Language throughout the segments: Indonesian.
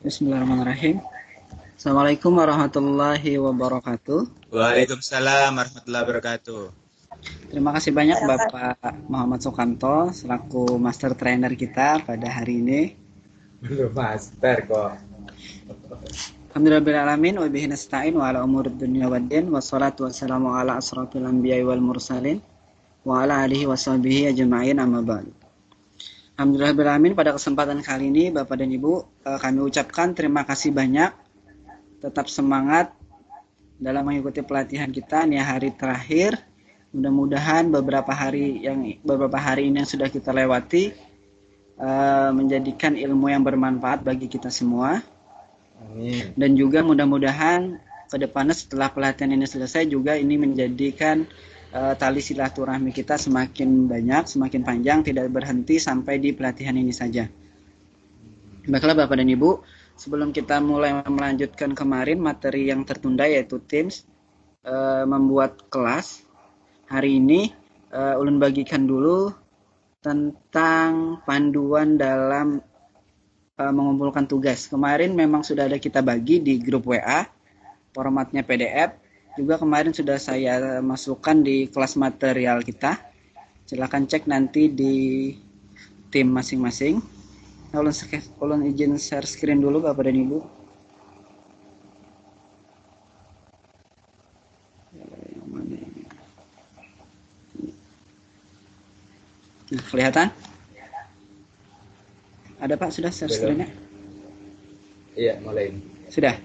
Bismillahirrahmanirrahim. Assalamualaikum warahmatullahi wabarakatuh. Waalaikumsalam warahmatullahi wabarakatuh. Terima kasih banyak Bapak Muhammad Sukanto selaku master trainer kita pada hari ini. Belum master kok. Alhamdulillahirrahmanirrahim wa bihi nasta'in wa ala umurid dunya waddin wassalatu wassalamu ala asrafil anbiya'i wal mursalin wa ala alihi washabihi ajma'in amma ba'd. Alhamdulillahirrahmanirrahim, pada kesempatan kali ini Bapak dan Ibu kami ucapkan terima kasih banyak. Tetap semangat dalam mengikuti pelatihan kita ini hari terakhir. Mudah-mudahan beberapa hari ini yang sudah kita lewati menjadikan ilmu yang bermanfaat bagi kita semua. Amin. Dan juga mudah-mudahan ke depannya setelah pelatihan ini selesai juga ini menjadikan tali silaturahmi kita semakin banyak, semakin panjang, tidak berhenti sampai di pelatihan ini saja. Baiklah Bapak dan Ibu, sebelum kita mulai melanjutkan kemarin materi yang tertunda yaitu Teams membuat kelas, hari ini ulun bagikan dulu tentang panduan dalam mengumpulkan tugas. Kemarin memang sudah ada kita bagi di grup WA, formatnya PDF. Juga kemarin sudah saya masukkan di kelas material kita. Silakan cek nanti di tim masing-masing. Ulun izin share screen dulu Bapak dan Ibu. Nah, kelihatan? Ada Pak sudah share screen-nya? Iya, mulai. Sudah?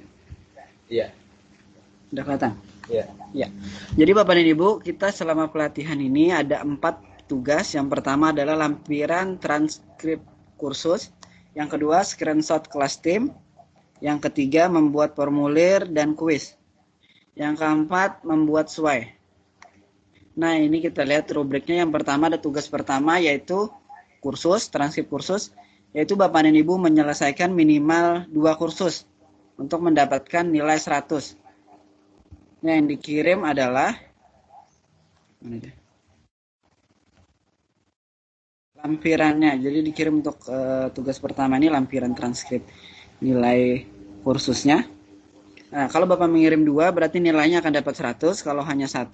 Iya. Sudah kelihatan? Iya. Ya. Jadi Bapak dan Ibu, kita selama pelatihan ini ada 4 tugas. Yang pertama adalah lampiran transkrip kursus. Yang kedua, screenshot kelas tim. Yang ketiga, membuat formulir dan kuis. Yang keempat, membuat SWOT. Nah, ini kita lihat rubriknya. Yang pertama ada tugas pertama yaitu kursus, transkrip kursus. Yaitu Bapak dan Ibu menyelesaikan minimal 2 kursus untuk mendapatkan nilai 100. Nah, yang dikirim adalah lampirannya. Jadi dikirim untuk tugas pertama ini lampiran transkrip nilai kursusnya. Nah, kalau Bapak mengirim 2 berarti nilainya akan dapat 100. Kalau hanya 1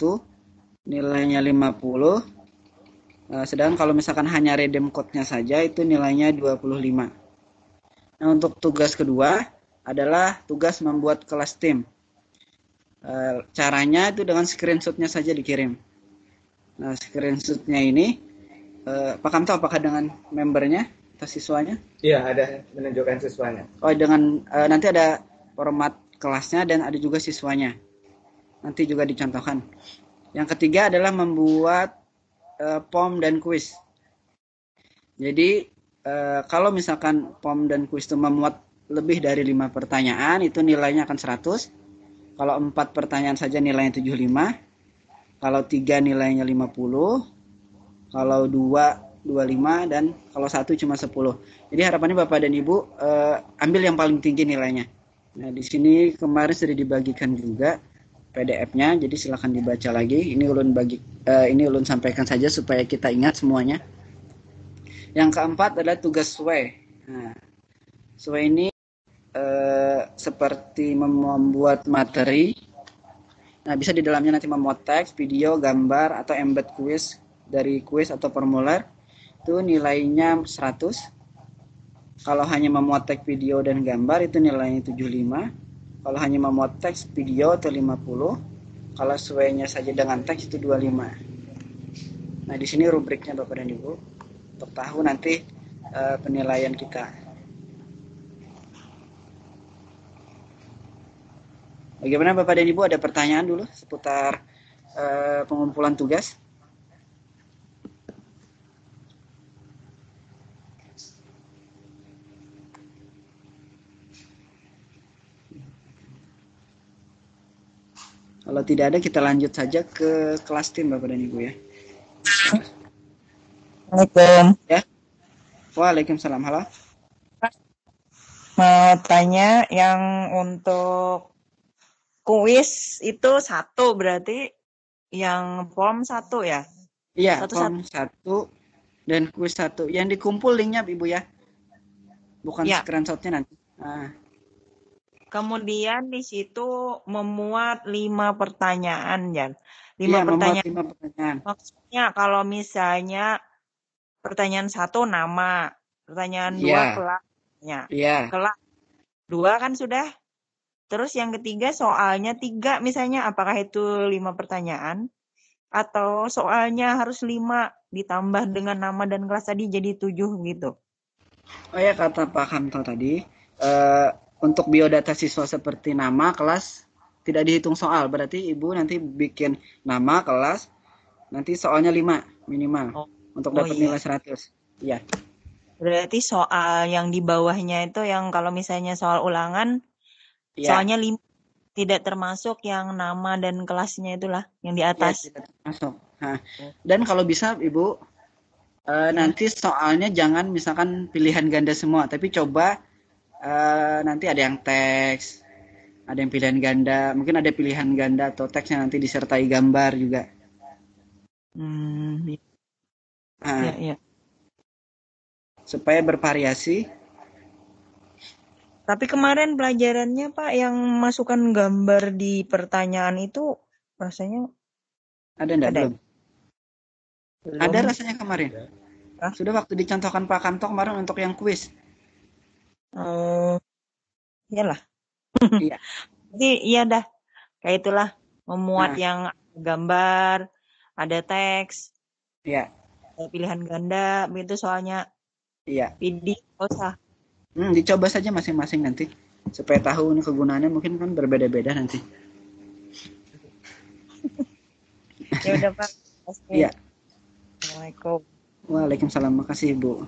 nilainya 50. Sedangkan kalau misalkan hanya redeem code-nya saja itu nilainya 25. Nah, untuk tugas kedua adalah tugas membuat kelas tim. Caranya itu dengan screenshot-nya saja dikirim. Nah, screenshot-nya ini Pak Kamto apakah dengan membernya atau siswanya? Iya, ada menunjukkan siswanya. Oh, dengan nanti ada format kelasnya dan ada juga siswanya. Nanti juga dicontohkan. Yang ketiga adalah membuat form dan kuis. Jadi kalau misalkan form dan kuis itu memuat lebih dari 5 pertanyaan itu nilainya akan 100. Kalau 4 pertanyaan saja nilainya 75. Kalau 3 nilainya 50. Kalau 2 25 dan kalau 1 cuma 10. Jadi harapannya Bapak dan Ibu ambil yang paling tinggi nilainya. Nah, di sini kemarin sudah dibagikan juga PDF-nya, jadi silakan dibaca lagi. Ini ulun sampaikan saja supaya kita ingat semuanya. Yang keempat adalah tugas SWOT. Nah, SWOT ini seperti membuat materi. Nah, bisa di dalamnya nanti memuat teks, video, gambar, atau embed kuis dari kuis atau formulir. Itu nilainya 100. Kalau hanya memuat teks, video, dan gambar itu nilainya 75. Kalau hanya memuat teks, video itu 50. Kalau SWOT-nya saja dengan teks itu 25. Nah, di sini rubriknya Bapak dan Ibu. Untuk tahu nanti penilaian kita. Bagaimana Bapak dan Ibu, ada pertanyaan dulu seputar pengumpulan tugas? Kalau tidak ada kita lanjut saja ke kelas tim Bapak dan Ibu ya. Assalamualaikum. Ya. Waalaikumsalam. Halo. Mau tanya yang untuk kuis itu 1 berarti yang form 1 ya? Iya, Satu-satu. form 1 dan kuis 1. Yang dikumpul linknya Ibu ya. Bukan Ya. screenshotnya nanti. Nah, Kemudian di situ memuat 5 pertanyaan, Jan. 5 iya, membuat pertanyaan. 5 pertanyaan. Maksudnya kalau misalnya pertanyaan 1 nama, pertanyaan 2 Iya. kelasnya. Iya. Kelas 2 kan sudah. Terus yang ketiga soalnya 3 misalnya, apakah itu 5 pertanyaan? Atau soalnya harus 5 ditambah dengan nama dan kelas tadi jadi 7 gitu? Oh ya, kata Pak Kamto tadi, untuk biodata siswa seperti nama, kelas, tidak dihitung soal. Berarti Ibu nanti bikin nama, kelas, nanti soalnya 5 minimal. Untuk dapat iya. nilai 100. Iya. Berarti soal yang di bawahnya itu yang kalau misalnya soal ulangan, Iya. soalnya 5 tidak termasuk yang nama dan kelasnya itulah, yang di Iya, atas. tidak termasuk. Nah, dan kalau bisa Ibu, Ya. nanti soalnya jangan misalkan pilihan ganda semua, tapi coba nanti ada yang teks, ada yang pilihan ganda, mungkin ada pilihan ganda atau teksnya nanti disertai gambar juga. Nah, Ya. supaya bervariasi. Tapi kemarin pelajarannya Pak yang masukkan gambar di pertanyaan itu rasanya Ada enggak? ada? Belum. Ada rasanya kemarin. Hah? Sudah waktu dicontohkan Pak Kanto kemarin untuk yang kuis. Iyalah. Iya. Jadi iya dah. Kayak itulah. Memuat Nah. yang gambar, ada teks. Iya. Ada pilihan ganda, begitu soalnya. Iya. Pilih, nggak usah. Dicoba saja masing-masing nanti. Supaya tahu ini kegunaannya mungkin kan berbeda-beda nanti. Ya udah Pak. Iya. Assalamualaikum. Waalaikumsalam. Makasih Ibu.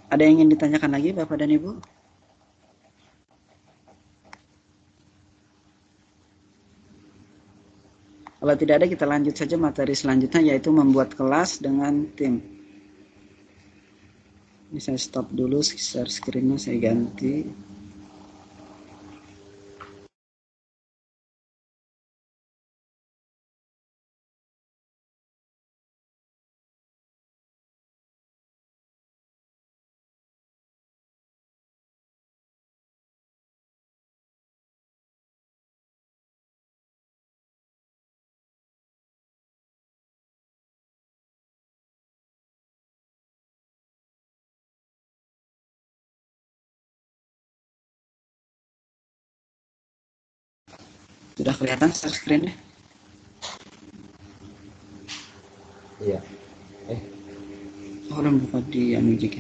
Ada yang ingin ditanyakan lagi Bapak dan Ibu? Kalau tidak ada, kita lanjut saja materi selanjutnya, yaitu membuat kelas dengan tim. Ini saya stop dulu, share screen-nya saya ganti. Sudah kelihatan share screen-nya? Iya. Belum buka di Amijik.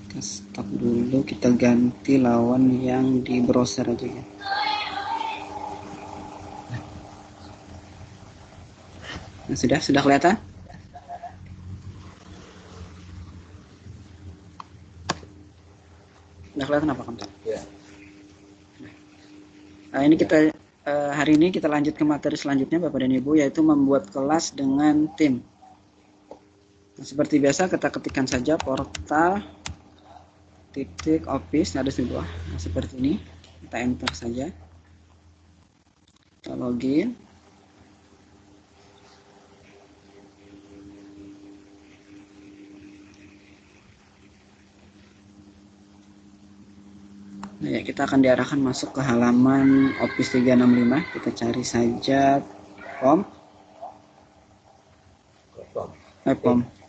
Kita stop dulu, kita ganti lawan yang di browser aja ya. Nah, sudah kelihatan? Sudah kelihatan apa Kantor? Iya. Nah, ini kita hari ini kita lanjut ke materi selanjutnya Bapak dan Ibu, yaitu membuat kelas dengan tim. Nah, seperti biasa kita ketikkan saja portal titik office, ada sebuah seperti ini, kita enter saja, kita login. Nah, ya, kita akan diarahkan masuk ke halaman Office 365. Kita cari saja form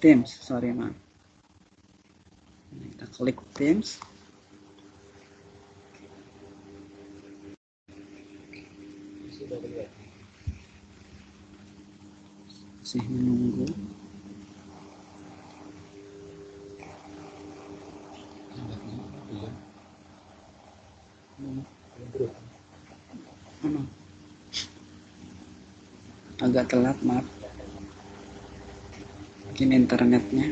Teams, sorry maaf. Kita klik Teams. Masih menunggu. Agak telat, maaf. Mungkin internetnya.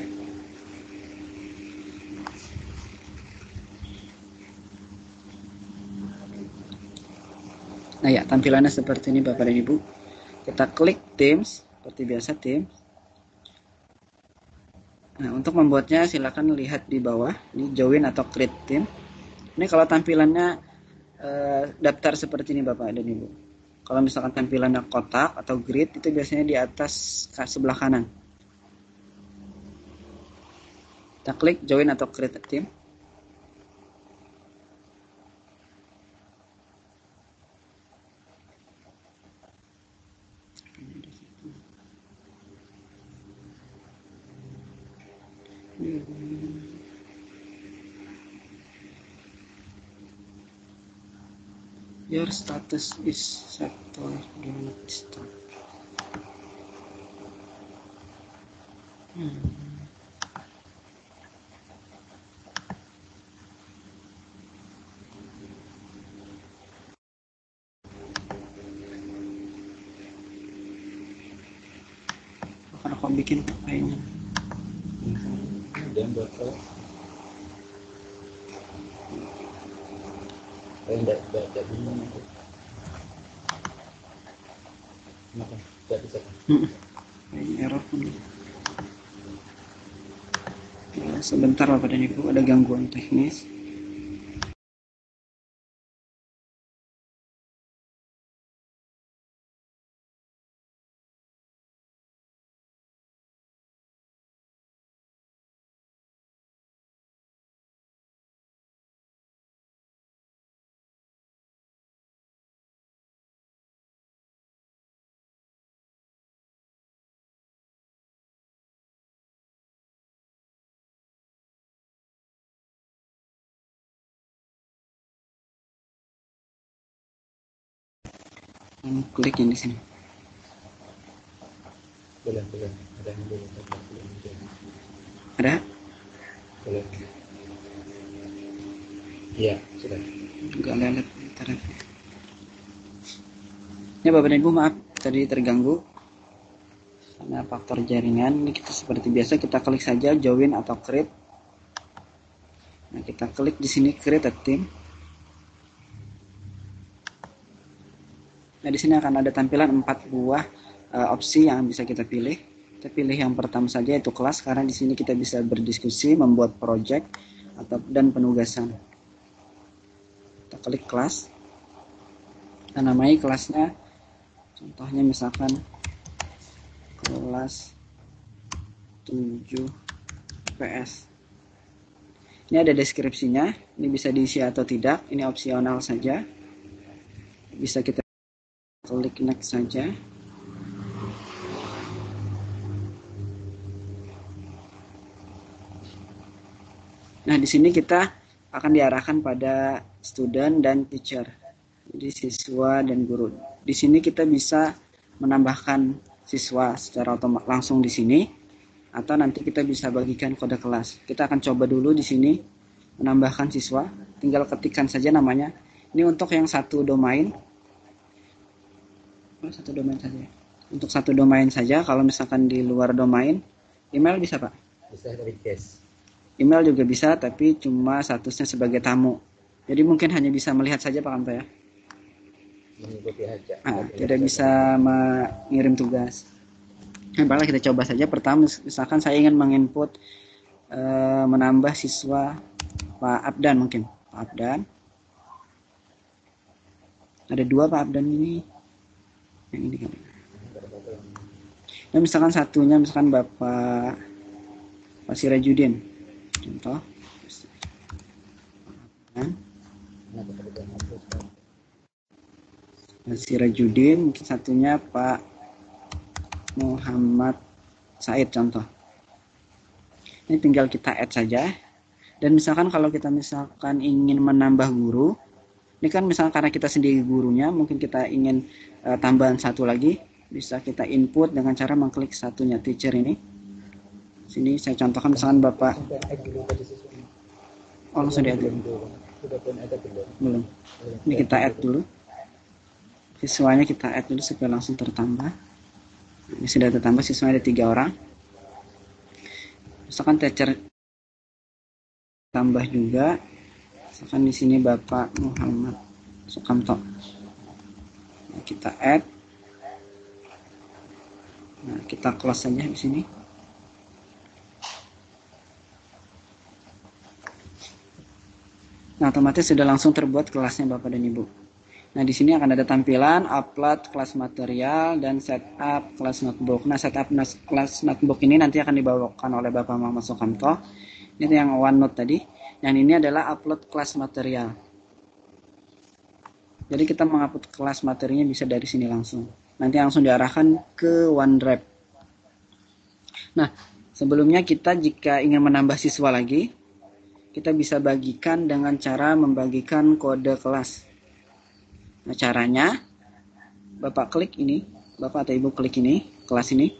Nah ya, tampilannya seperti ini Bapak dan Ibu. Kita klik Teams, seperti biasa Teams. Nah, untuk membuatnya silakan lihat di bawah, ini join atau create team. Ini kalau tampilannya daftar seperti ini Bapak dan Ibu. Kalau misalkan tampilannya kotak atau grid itu biasanya di atas sebelah kanan. Kita klik join atau create team. Your status is set or do not disturb. Karena kau bikin kayaknya. Dan bakal enggak bingung aku. Kenapa? Enggak bisa. Kayaknya error pun. Ya, sebentar Bapak dan Ibu, ada gangguan teknis. Klik yang di sini. Boleh. Ada yang boleh. Ada? Boleh. Iya, sudah. Enggak lelet internetnya. Ya Bapak dan Ibu, maaf tadi terganggu karena faktor jaringan. Ini kita seperti biasa, kita klik saja join atau create. Nah, kita klik di sini create a team. Nah, di sini akan ada tampilan 4 buah opsi yang bisa kita pilih. Kita pilih yang pertama saja, yaitu kelas, karena di sini kita bisa berdiskusi, membuat project dan penugasan. Kita klik kelas. Kita namai kelasnya, contohnya misalkan kelas 7 PS. Ini ada deskripsinya, ini bisa diisi atau tidak, ini opsional saja. Bisa kita klik next saja. Nah, di sini kita akan diarahkan pada student dan teacher. Jadi siswa dan guru. Di sini kita bisa menambahkan siswa secara otomatis langsung di sini, atau nanti kita bisa bagikan kode kelas. Kita akan coba dulu di sini menambahkan siswa. Tinggal ketikkan saja namanya. Ini untuk yang satu domain. Satu domain saja. Untuk satu domain saja. Kalau misalkan di luar domain, email bisa Pak? Bisa dari guest. Email juga bisa, tapi cuma statusnya sebagai tamu. Jadi mungkin hanya bisa melihat saja Pak Kanto ya. Mengikuti aja. Tidak bisa mengirim tugas. Baiklah, kita coba saja. Pertama, misalkan saya ingin menginput menambah siswa Pak Abdan mungkin. Pak Abdan. Ada 2 Pak Abdan ini. Yang ini kan. Nah, misalkan satunya, misalkan Bapak Sirajudin. Contoh. Sirajudin, mungkin satunya Pak Muhammad Said contoh. Ini tinggal kita add saja. Dan misalkan kalau kita misalkan ingin menambah guru, ini kan misalkan karena kita sendiri gurunya, mungkin kita ingin tambahan satu lagi, bisa kita input dengan cara mengklik satunya teacher ini. Sini saya contohkan misalkan Bapak. Oh, langsung di add dulu. Belum. Ini kita add dulu. Siswanya kita add dulu supaya langsung tertambah. Ini sudah tertambah, siswanya ada 3 orang. Misalkan teacher tambah juga. Misalkan di sini Bapak Muhammad Sukamto. Nah, kita add. Nah, kita close saja di sini. Nah, otomatis sudah langsung terbuat kelasnya Bapak dan Ibu. Nah, di sini akan ada tampilan upload kelas material dan setup kelas notebook. Nah, setup kelas notebook ini nanti akan dibawakan oleh Bapak Muhammad Sukamto. Ini yang OneNote tadi. Yang ini adalah upload kelas material. Jadi kita mengupload kelas materinya bisa dari sini langsung. Nanti langsung diarahkan ke OneDrive. Nah, sebelumnya kita jika ingin menambah siswa lagi, kita bisa bagikan dengan cara membagikan kode kelas. Nah, caranya Bapak klik ini, Bapak atau Ibu klik ini, kelas ini.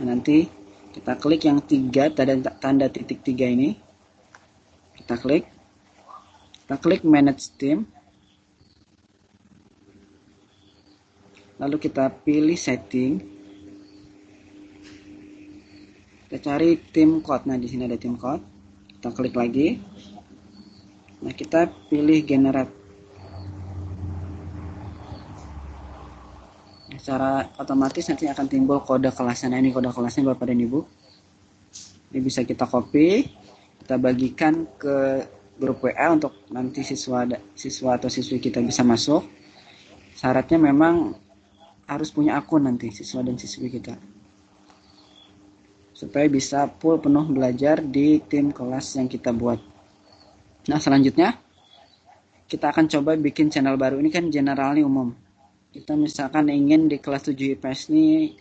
Nah, nanti kita klik yang 3 tanda titik 3 ini. Kita klik manage team. Lalu kita pilih setting. Kita cari tim code. Nah, di sini ada tim code. Kita klik lagi. Nah, kita pilih generate. Secara otomatis nanti akan timbul kode kelasnya. Nah, ini kode kelasnya Bapak dan Ibu. Ini bisa kita copy, kita bagikan ke grup WA untuk nanti siswa atau siswi kita bisa masuk. Syaratnya memang harus punya akun nanti siswa dan siswi kita, supaya bisa full penuh belajar di tim kelas yang kita buat. Nah, selanjutnya kita akan coba bikin channel baru. Ini kan generalnya umum. Kita misalkan ingin di kelas 7 IPS ini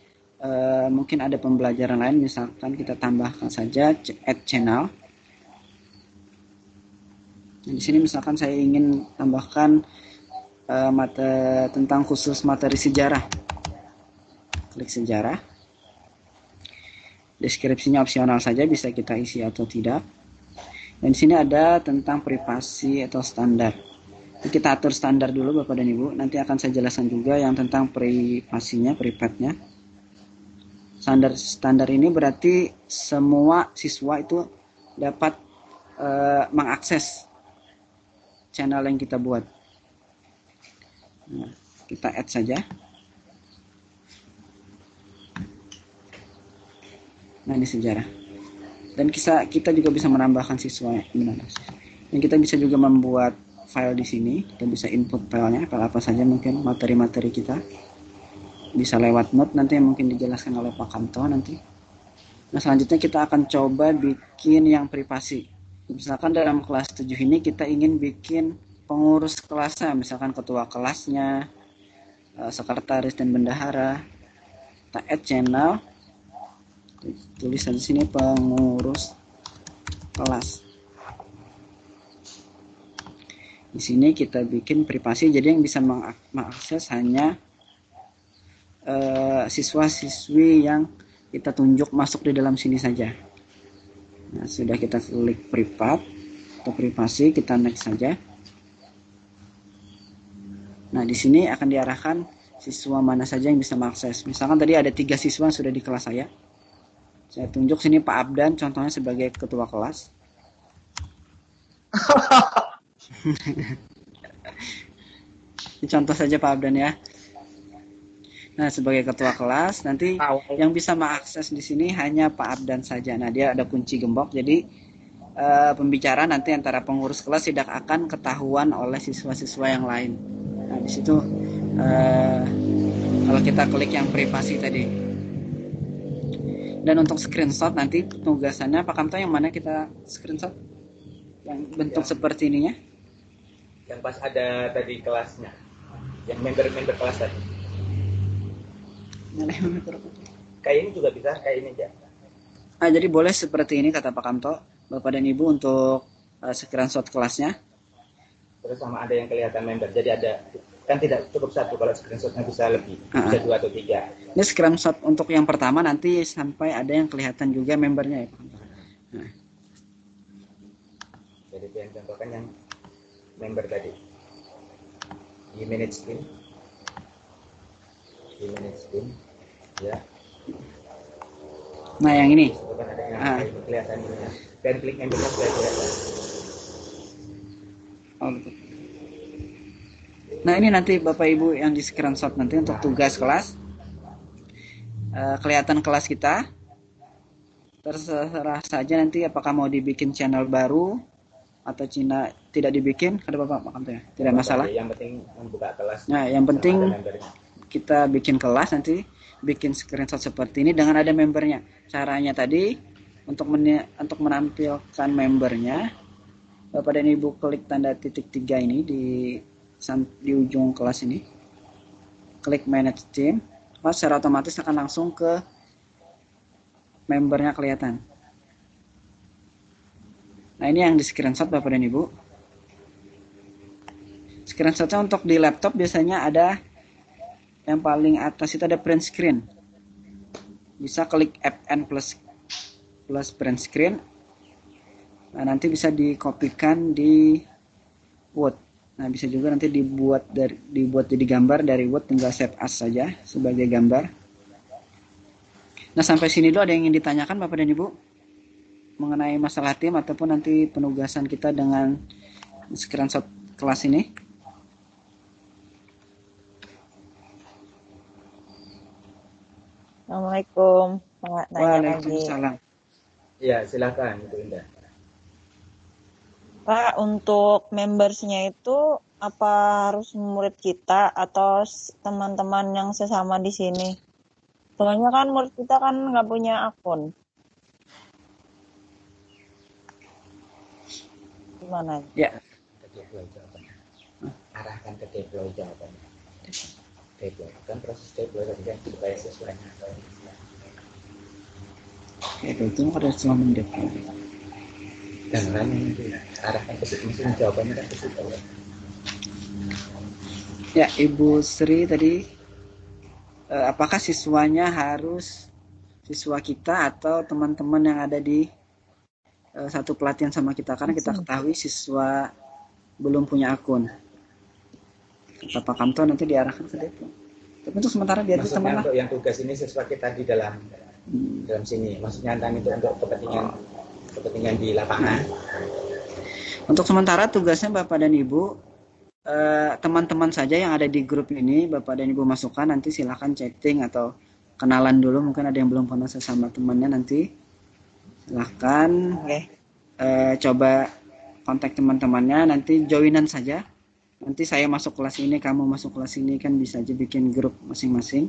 mungkin ada pembelajaran lain, misalkan kita tambahkan saja add channel. Nah, di sini misalkan saya ingin tambahkan tentang khusus materi sejarah. Klik sejarah. Deskripsinya opsional saja, bisa kita isi atau tidak. Dan di sini ada tentang privasi atau standar. Kita atur standar dulu Bapak dan Ibu. Nanti akan saya jelaskan juga yang tentang privasinya, privatnya. Standar ini berarti semua siswa itu dapat mengakses channel yang kita buat. Nah, kita add saja. Nah, ini sejarah. Dan kita juga bisa menambahkan siswa. Dan kita bisa juga membuat file di sini. Kita bisa input filenya, file apa saja mungkin materi-materi kita. Bisa lewat note nanti yang mungkin dijelaskan oleh Pak Kamto nanti. Nah, selanjutnya kita akan coba bikin yang privasi. Misalkan dalam kelas 7 ini kita ingin bikin pengurus kelasnya, misalkan ketua kelasnya, sekretaris dan bendahara. Kita add channel. Tulis di sini pengurus kelas. Di sini kita bikin privasi, jadi yang bisa mengakses hanya siswa-siswi yang kita tunjuk masuk di dalam sini saja. Nah, sudah kita klik privat atau privasi, kita next saja. Nah, di sini akan diarahkan siswa mana saja yang bisa mengakses. Misalkan tadi ada 3 siswa yang sudah di kelas saya. Saya tunjuk sini Pak Abdan contohnya sebagai ketua kelas. Ini contoh saja Pak Abdan ya. Nah, sebagai ketua kelas nanti yang bisa mengakses di sini hanya Pak Abdan saja. Nah, dia ada kunci gembok, jadi pembicaraan nanti antara pengurus kelas tidak akan ketahuan oleh siswa-siswa yang lain. Nah, di situ kalau kita klik yang privasi tadi. Dan untuk screenshot nanti tugasannya Pak Kamto yang mana kita screenshot? Yang bentuk seperti ininya? Yang pas ada tadi kelasnya, yang member kelas tadi. Kayak ini juga bisa, kayak ini aja. Jadi boleh seperti ini kata Pak Kamto, Bapak dan Ibu untuk screenshot kelasnya. Terus sama ada yang kelihatan member, jadi ada, kan tidak cukup satu, kalau screenshotnya bisa lebih, bisa 2 atau 3. Ini screenshot untuk yang pertama, nanti sampai ada yang kelihatan juga membernya ya Pak Kamto. Nah. Jadi yang contohkan yang member tadi di manage team ya. Nah, yang ini Ada yang kelihatan ini ya. Dan klik membernya sudah kelihatan. Nah, ini nanti Bapak Ibu yang di screenshot nanti untuk tugas kelas, kelihatan kelas kita. Terserah saja nanti apakah mau dibikin channel baru atau Cina tidak dibikin, ada Bapak Makanto ya? Tidak masalah. Yang penting membuka kelas. Nah, yang penting sama ada membernya. kita bikin kelas nanti, bikin screenshot seperti ini dengan ada membernya. Caranya tadi untuk menampilkan membernya, Bapak dan Ibu klik tanda titik 3 ini di ujung kelas ini, klik manage team, secara otomatis akan langsung ke membernya kelihatan. Nah, ini yang di screenshot Bapak dan Ibu. Screenshotnya untuk di laptop biasanya ada yang paling atas itu ada print screen. Bisa klik Fn plus print screen. Nah, nanti bisa dikopikan di Word. Nah, bisa juga nanti dibuat jadi gambar dari Word, tinggal save as saja sebagai gambar. Nah, sampai sini dulu ada yang ingin ditanyakan Bapak dan Ibu mengenai masalah tim ataupun nanti penugasan kita dengan screenshot kelas ini? Assalamualaikum, Pak. Tanya lagi. Waalaikumsalam. Ya, silakan itu Indah. Pak, untuk membersnya itu apa harus murid kita atau teman-teman yang sesama di sini? Soalnya kan murid kita kan nggak punya akun. Gimana? Ya. Ke deploy jawabannya. Arahkan ke deploy jawabannya. Deploy kan proses deploy tadi kan supaya sesuai. Oke, itu ada cuma mendeploy. Dan lain itu arahkan ke situ, mungkin jawabannya kan ke situ. Ya, Ibu Sri tadi, apakah siswanya harus siswa kita atau teman-teman yang ada di satu pelatihan sama kita? Karena kita ketahui siswa belum punya akun. Kata Pak Kamto nanti diarahkan ke depo. Tapi untuk sementara biar kita malah. Untuk yang tugas ini siswa kita di dalam sini. Maksudnya itu untuk kepentingan di lapangan. Untuk sementara tugasnya Bapak dan Ibu, teman-teman saja yang ada di grup ini, Bapak dan Ibu masukkan, nanti silahkan chatting atau kenalan dulu. Mungkin ada yang belum pernah sesama temannya, nanti silahkan coba kontak teman-temannya, nanti joinan saja. Nanti saya masuk kelas ini, kamu masuk kelas ini, kan bisa aja bikin grup masing-masing.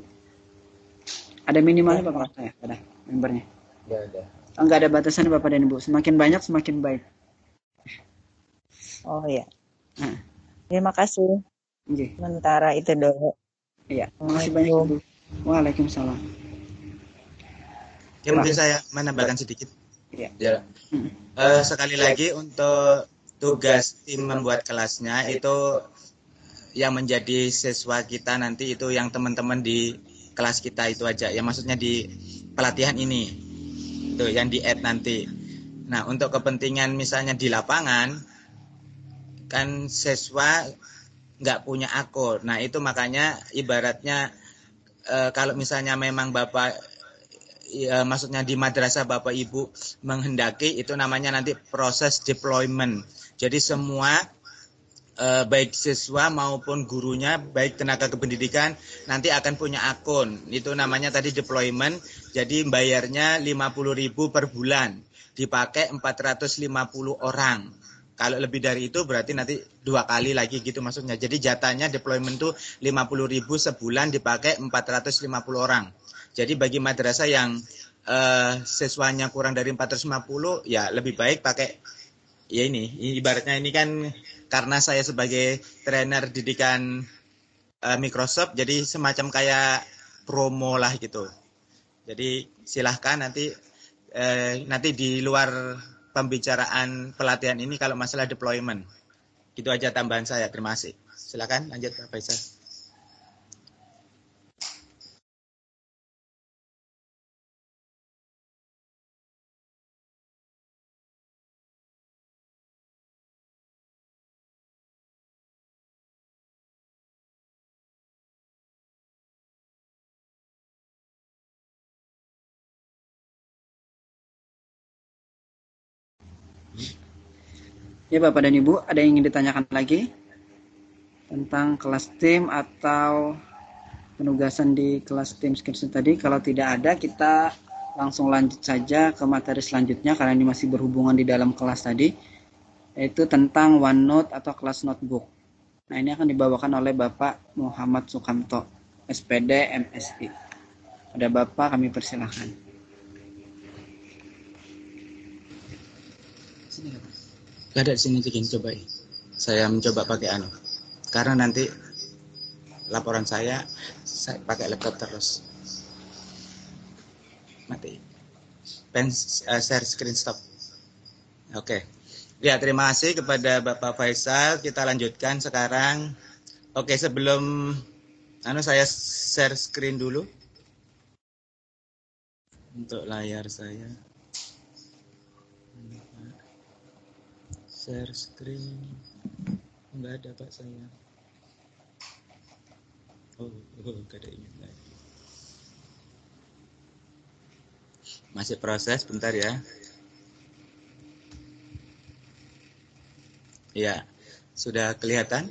Ada minimalnya Bapak saya, ada membernya. Nggak ada. Enggak ada batasan Bapak dan Ibu, semakin banyak semakin baik. Oh iya. Nah. Terima kasih. Okay. Sementara itu dulu. Iya, makasih banyak Ibu. Waalaikumsalam. Oke, mungkin saya menambahkan sedikit. Iya. Ya. Sekali lagi untuk tugas tim membuat kelasnya itu yang menjadi siswa kita nanti itu yang teman-teman di kelas kita itu aja. Ya maksudnya di pelatihan ini. Itu yang di-add nanti. Nah, untuk kepentingan misalnya di lapangan kan siswa nggak punya akun. Nah, itu makanya ibaratnya kalau misalnya memang Bapak maksudnya di madrasah Bapak Ibu menghendaki, itu namanya nanti proses deployment. Jadi semua baik siswa maupun gurunya, baik tenaga kependidikan nanti akan punya akun. Itu namanya tadi deployment. Jadi bayarnya 50.000 per bulan. Dipakai 450 orang. Kalau lebih dari itu berarti nanti 2 kali lagi gitu maksudnya. Jadi jatahnya deployment itu 50.000 sebulan dipakai 450 orang. Jadi bagi madrasah yang siswanya kurang dari 450 ya lebih baik pakai ya ini ibaratnya ini kan karena saya sebagai trainer didikan Microsoft jadi semacam kayak promo lah gitu. Jadi silahkan nanti di luar pembicaraan pelatihan ini kalau masalah deployment. Itu aja tambahan saya. Terima kasih. Silakan lanjut Pak Faisal. Ya Bapak dan Ibu, ada yang ingin ditanyakan lagi tentang kelas tim atau penugasan di kelas tim skripsi tadi? Kalau tidak ada, kita langsung lanjut saja ke materi selanjutnya karena ini masih berhubungan di dalam kelas tadi. yaitu tentang OneNote atau kelas notebook. Nah, ini akan dibawakan oleh Bapak Muhammad Sukamto, SPD MSI. Pada Bapak kami persilahkan. Gak ada di sini Cikin, coba. Saya mencoba pakai karena nanti laporan saya pakai laptop terus. Mati. Share screen stop. Oke. Ya, terima kasih kepada Bapak Faisal. Kita lanjutkan sekarang. Oke, sebelum saya share screen dulu untuk layar saya. Share screen. Enggak ada Pak saya. Gak ada ini. Masih proses, bentar ya. Ya, sudah kelihatan?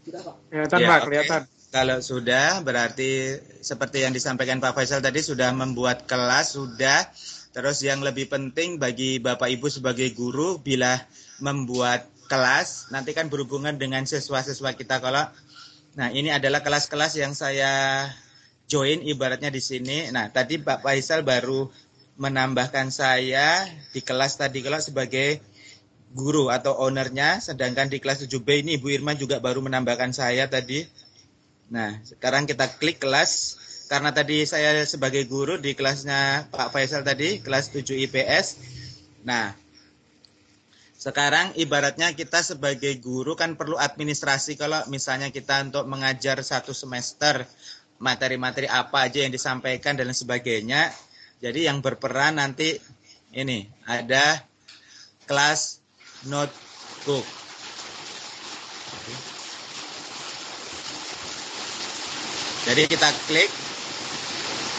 Kelihatan Ya, Pak, oke. kelihatan. Kalau sudah, berarti seperti yang disampaikan Pak Faisal tadi, sudah membuat kelas, sudah. Terus yang lebih penting bagi Bapak Ibu sebagai guru, bila membuat kelas, nanti kan berhubungan dengan siswa-siswa kita. Nah, ini adalah kelas-kelas yang saya join ibaratnya di sini. Nah, tadi Pak Faisal baru menambahkan saya di kelas tadi kalau sebagai guru atau ownernya, sedangkan di kelas 7B ini Ibu Irma juga baru menambahkan saya tadi. Nah, sekarang kita klik kelas, karena tadi saya sebagai guru di kelasnya Pak Faisal tadi, kelas 7 IPS. Nah, sekarang ibaratnya kita sebagai guru kan perlu administrasi kalau misalnya kita untuk mengajar satu semester, materi-materi apa aja yang disampaikan dan sebagainya. Jadi yang berperan nanti ini ada kelas notebook. Jadi kita klik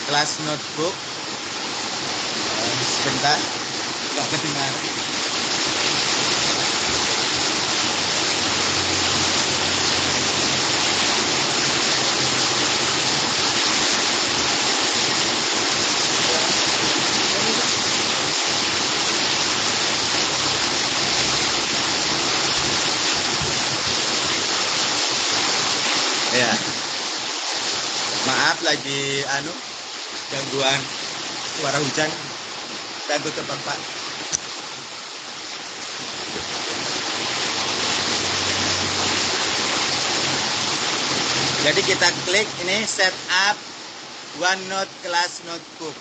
kelas notebook. Sebentar, nggak kedengar. Ya. Maaf lagi gangguan suara hujan. Saya tutup Pak. Jadi kita klik ini setup OneNote Class Notebook.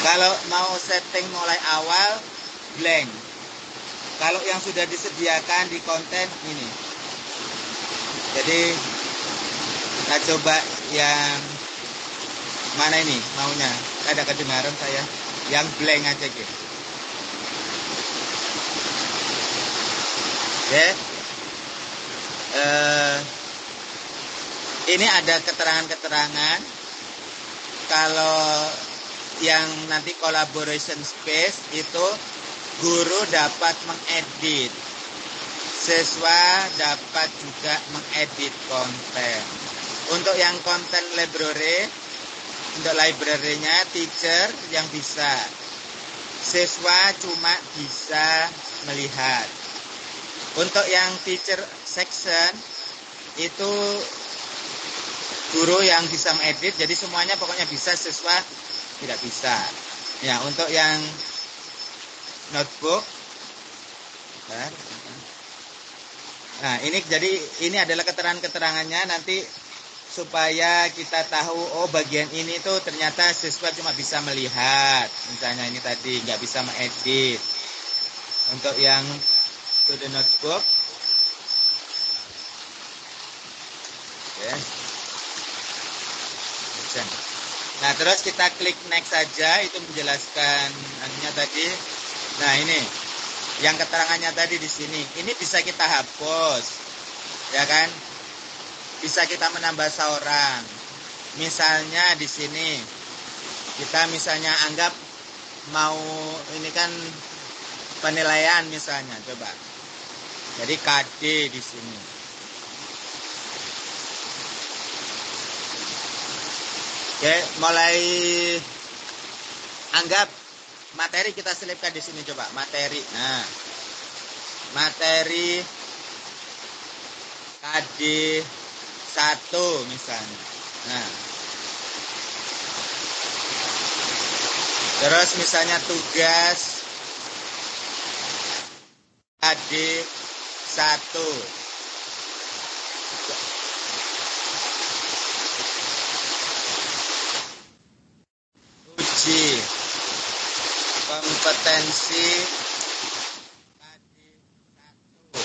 Kalau mau setting mulai awal blank. Kalau yang sudah disediakan di konten ini. Jadi kita coba yang mana ini maunya. Ada kedengaran saya. Yang blank aja gitu. Oke. Ini ada keterangan-keterangan. Kalau yang nanti collaboration space itu guru dapat mengedit, siswa dapat juga mengedit konten. Untuk yang konten library, untuk library-nya teacher yang bisa, siswa cuma bisa melihat. Untuk yang teacher section itu guru yang bisa mengedit, jadi semuanya pokoknya bisa, siswa tidak bisa. Ya, untuk yang notebook. Nah, ini adalah keterangan-keterangannya nanti supaya kita tahu bagian ini tuh ternyata siswa cuma bisa melihat. Misalnya ini tadi nggak bisa mengedit. Untuk yang to the notebook. Ya. Nah, terus kita klik next saja, itu menjelaskan anunya tadi. Nah, ini yang keterangannya tadi di sini. Ini bisa kita hapus. Ya kan? Bisa kita menambah seorang. Misalnya di sini kita misalnya anggap mau ini kan penilaian misalnya, coba. Jadi KD di sini. Oke, mulai anggap materi kita selipkan di sini coba, materi. Nah, materi KD 1 misalnya. Nah, terus misalnya tugas KD 1. Uji kompetensi KD 1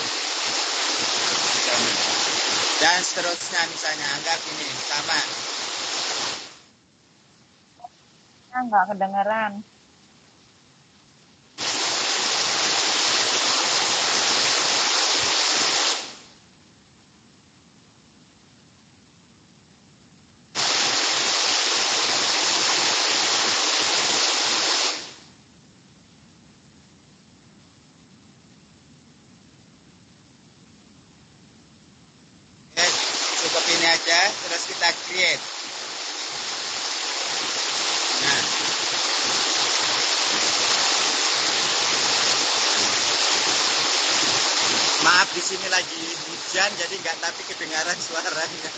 misalnya. Dan seterusnya misalnya, anggap ini sama. Nggak kedengeran. Oke, cukup ini aja, terus kita create. Nah, maaf di sini lagi hujan jadi nggak tapi kedengaran suaranya.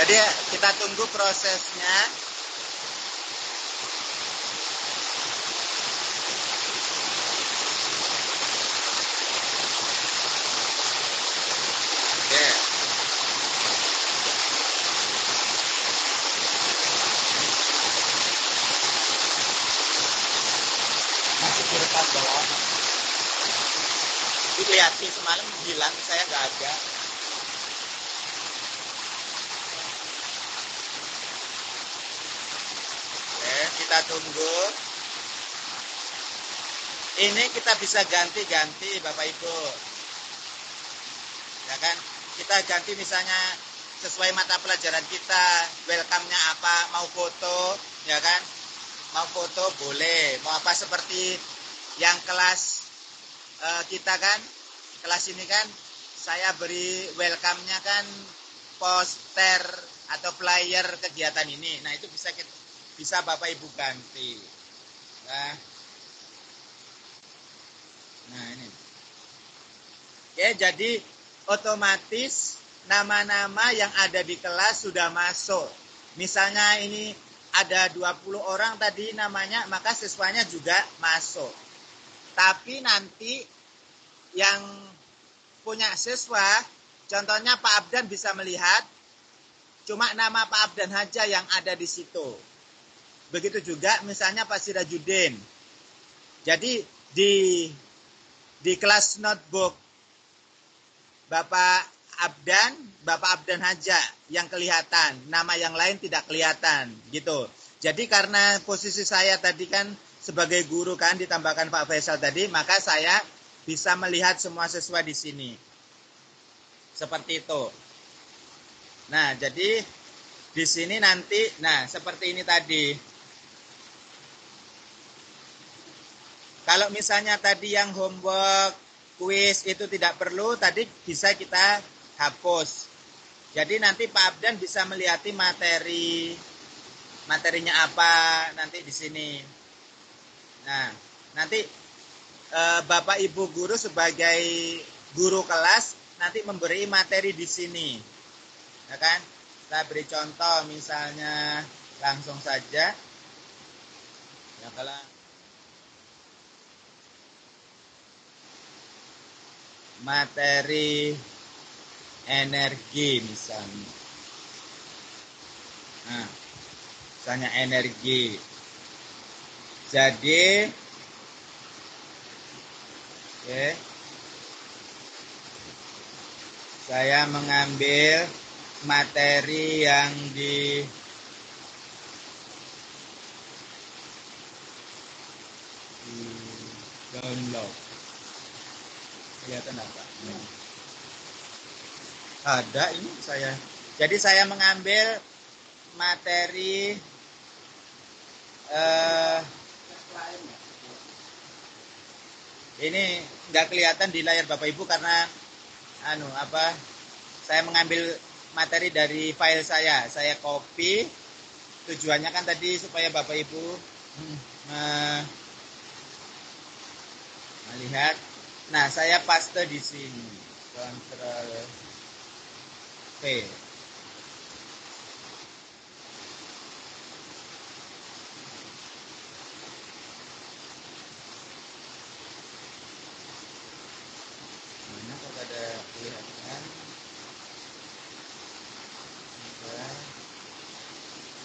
Jadi kita tunggu prosesnya. Oke. Masih direkam bawah. Dilihatin semalam bilang saya nggak ada. Oke, kita tunggu. Ini kita bisa ganti-ganti Bapak Ibu. Ya kan? Kita ganti misalnya sesuai mata pelajaran kita, welcome-nya apa, mau foto, ya kan? Mau foto boleh, mau apa seperti yang kelas kita kan, kelas ini kan saya beri welcome-nya kan poster atau flyer kegiatan ini. Nah, itu bisa Bapak Ibu ganti. Nah, ini. Oke, jadi otomatis nama-nama yang ada di kelas sudah masuk. Misalnya ini ada 20 orang tadi namanya, maka siswanya juga masuk. Tapi nanti yang punya siswa, contohnya Pak Abdan bisa melihat cuma nama Pak Abdan saja yang ada di situ. Begitu juga misalnya Pak Sirajuddin. Jadi di kelas notebook Bapak Abdan saja yang kelihatan, nama yang lain tidak kelihatan, gitu. Jadi karena posisi saya tadi kan sebagai guru kan ditambahkan Pak Faisal tadi, maka saya bisa melihat semua siswa di sini. Seperti itu. Nah, jadi di sini nanti, nah seperti ini tadi. Kalau misalnya tadi yang homework, kuis itu tidak perlu, tadi bisa kita hapus. Jadi nanti Pak Abdan bisa melihati materinya apa nanti di sini. Nah, nanti Bapak Ibu guru sebagai guru kelas nanti memberi materi di sini. Ya kan? Kita beri contoh misalnya langsung saja. Ya kalau materi energi misalnya. Nah, misalnya energi. Jadi oke. Saya mengambil materi yang di download. Kelihatan apa? Ada ini saya. Jadi saya mengambil materi ini nggak kelihatan di layar Bapak Ibu karena saya mengambil materi dari file saya copy. Tujuannya kan tadi supaya Bapak Ibu melihat. Nah, saya paste di sini. Ctrl V. Mana kok ada kelihatan?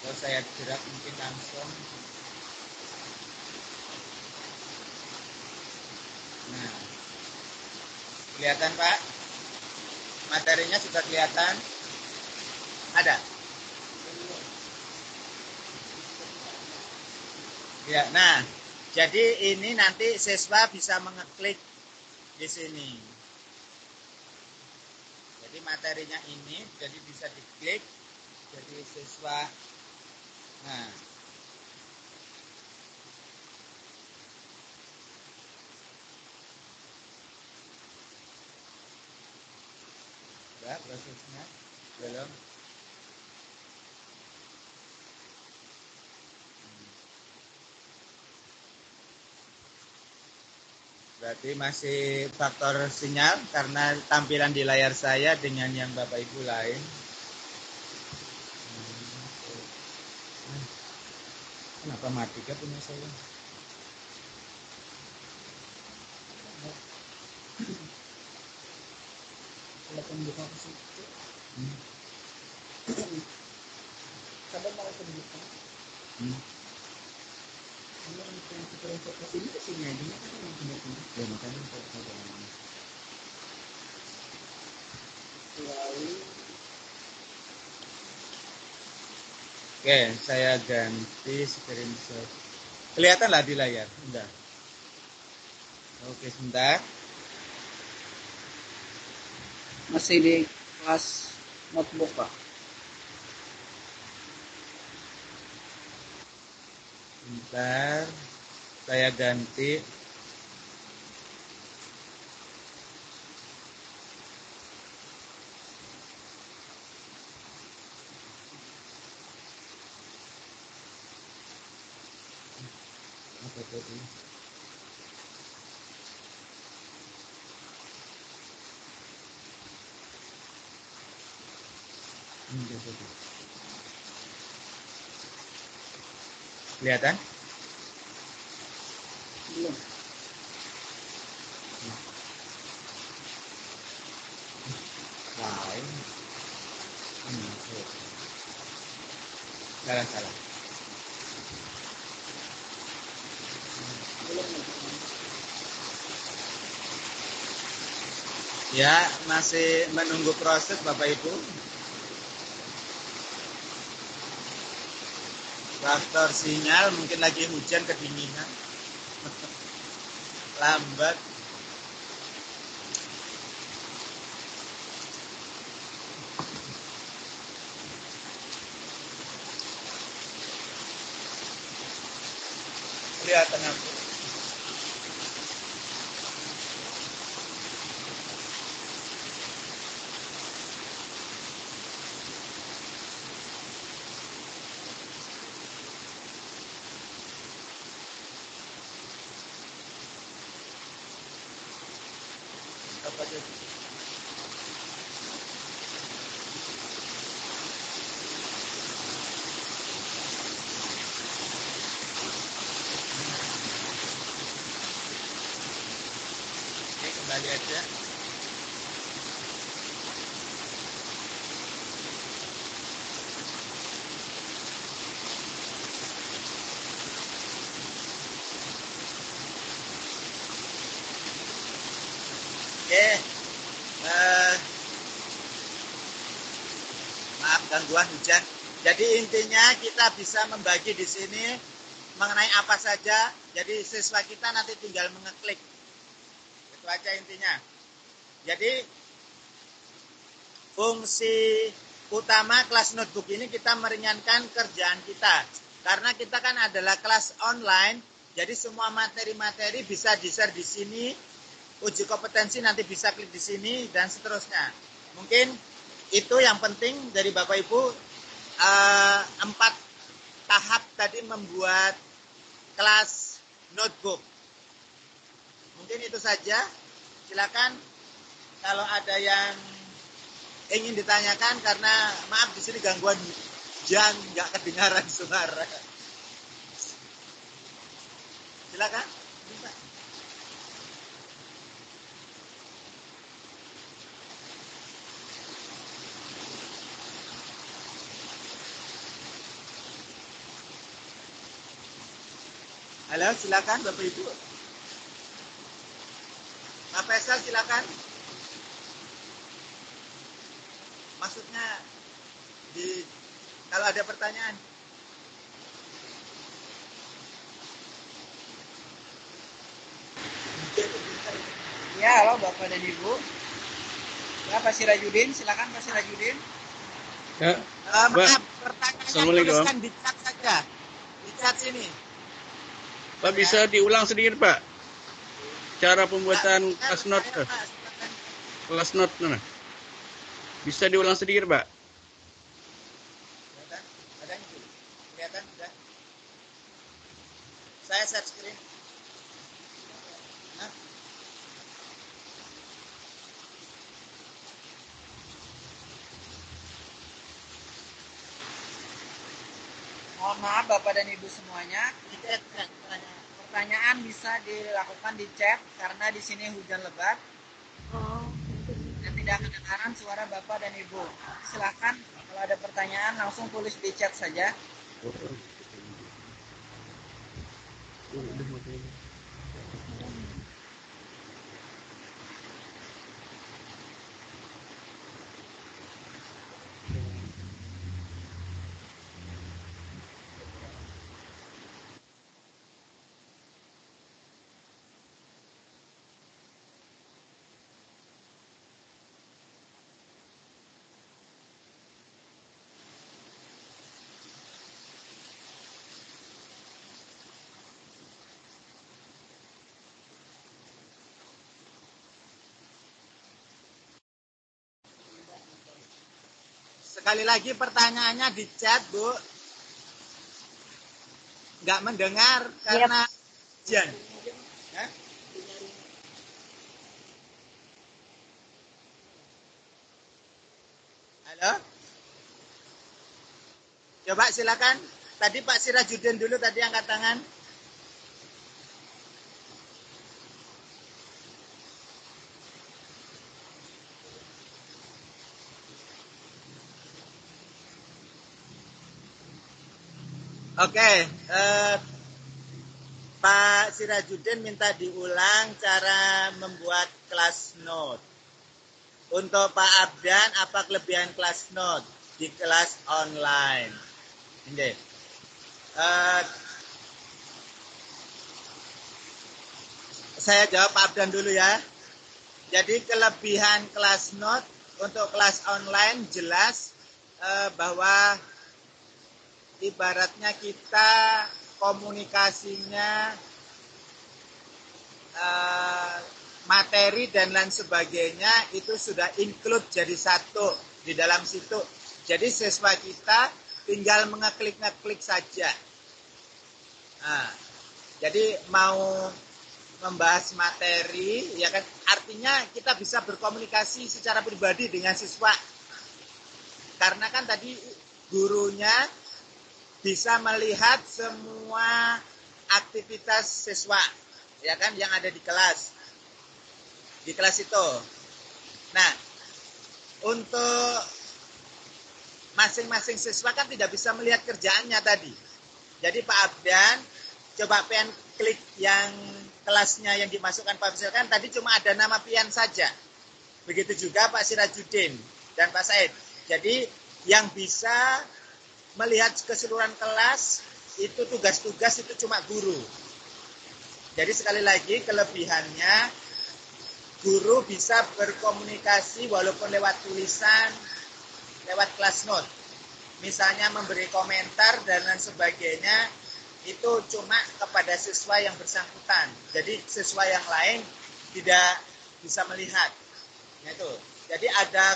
Kalau saya gerak mungkin langsung. Nah, kelihatan Pak? Materinya sudah kelihatan? Ada? Ya, nah, jadi ini nanti siswa bisa mengeklik di sini. Jadi materinya ini, jadi bisa diklik. Jadi siswa, nah, ya prosesnya belum. Berarti masih faktor sinyal karena tampilan di layar saya dengan yang Bapak Ibu lain. Kenapa mati kan punya saya? Telepon buka ke situ. Sabar mau terbuka. Kalau yang kita ke sini kesini aja kan yang punya ini. Ya makanya saya Lalu Oke, saya ganti screenshot. Kelihatanlah di layar, enggak? Oke, sebentar. masih di kelas notebook Pak. Sebentar. Saya ganti. Apa tadi? Kelihatan? Belum. Wow. Salah. Belum. Ya, masih menunggu proses Bapak Ibu. Faktor sinyal mungkin lagi hujan kedinginan. Lambat. Kelihatan aku. Apa jadi? Oke, kembali aja. Oke. Maaf gangguan hujan. Jadi intinya kita bisa membagi di sini mengenai apa saja. Jadi siswa kita nanti tinggal mengeklik. Itu aja intinya. Jadi fungsi utama kelas notebook ini kita meringankan kerjaan kita. Karena kita kan adalah kelas online, jadi semua materi-materi bisa di-share di sini uji kompetensi nanti bisa klik di sini dan seterusnya. Mungkin itu yang penting dari Bapak Ibu, 4 tahap tadi membuat kelas notebook. Mungkin itu saja. Silakan kalau ada yang ingin ditanyakan, karena maaf di sini gangguan hujan, nggak kedengaran suara. Silakan. Halo, silakan Bapak Ibu. Pak Faisal, silakan. Maksudnya kalau ada pertanyaan. Ya, halo Bapak dan Ibu. Ya, Pak Sirajudin, silakan Pak Sirajudin. Ya, Maaf, pertanyaannya Assalamualaikum. tuliskan di chat saja. Di chat sini. Pak bisa diulang sedikit Pak? Cara pembuatan kelas note, kelas note mana? Bisa diulang sedikit Pak? Ada yang kelihatan sudah. Saya share screen. Nah. Mohon maaf Bapak dan Ibu semuanya. Pertanyaan bisa dilakukan di chat karena di sini hujan lebat. Dan tidak kedengaran suara Bapak dan Ibu. Silakan kalau ada pertanyaan langsung tulis di chat saja. Sekali lagi pertanyaannya di chat, Bu. Nggak mendengar karena hujan. Ya? Halo? Coba silakan. Tadi Pak Sirajudin dulu tadi angkat tangan. Oke, Pak Sirajudin minta diulang cara membuat kelas note. Untuk Pak Abdan, apa kelebihan kelas note di kelas online? Ini. Saya jawab Pak Abdan dulu ya. Jadi kelebihan kelas note untuk kelas online jelas bahwa ibaratnya kita komunikasinya, materi dan lain sebagainya itu sudah include jadi satu di dalam situ. Jadi siswa kita tinggal mengeklik-ngeklik saja. Nah, jadi mau membahas materi, ya kan, artinya kita bisa berkomunikasi secara pribadi dengan siswa. Karena kan tadi gurunya bisa melihat semua aktivitas siswa, ya kan, yang ada di kelas itu. Nah, untuk masing-masing siswa kan tidak bisa melihat kerjaannya tadi. Jadi Pak Abdan, coba pengen klik yang kelasnya yang dimasukkan Pak Faisal, kan tadi cuma ada nama pian saja. Begitu juga Pak Sirajudin dan Pak Said. Jadi yang bisa melihat keseluruhan kelas itu tugas-tugas itu cuma guru. Jadi sekali lagi kelebihannya guru bisa berkomunikasi walaupun lewat tulisan, lewat kelas note. Misalnya memberi komentar dan lain sebagainya itu cuma kepada siswa yang bersangkutan. Jadi siswa yang lain tidak bisa melihat. Nah, itu. Jadi ada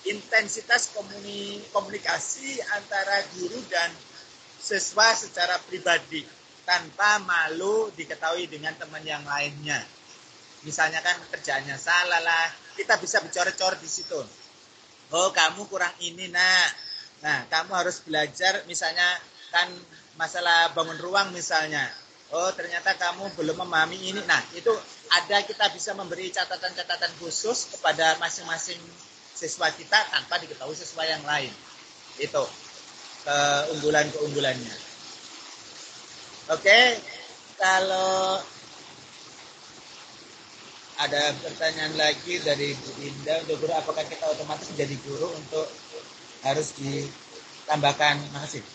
intensitas komunikasi antara guru dan siswa secara pribadi tanpa malu diketahui dengan teman yang lainnya. Misalnya kan kerjaannya salah lah, kita bisa bicara-bicara di situ. Oh, kamu kurang ini, nak. Nah, kamu harus belajar misalnya kan masalah bangun ruang misalnya. Oh, ternyata kamu belum memahami ini. Nah, itu ada, kita bisa memberi catatan-catatan khusus kepada masing-masing siswa kita tanpa diketahui siswa yang lain. Itu keunggulan-keunggulannya. Oke, kalau ada pertanyaan lagi dari Bu Indah, untuk guru, apakah kita otomatis menjadi guru untuk harus ditambahkan? Makasih.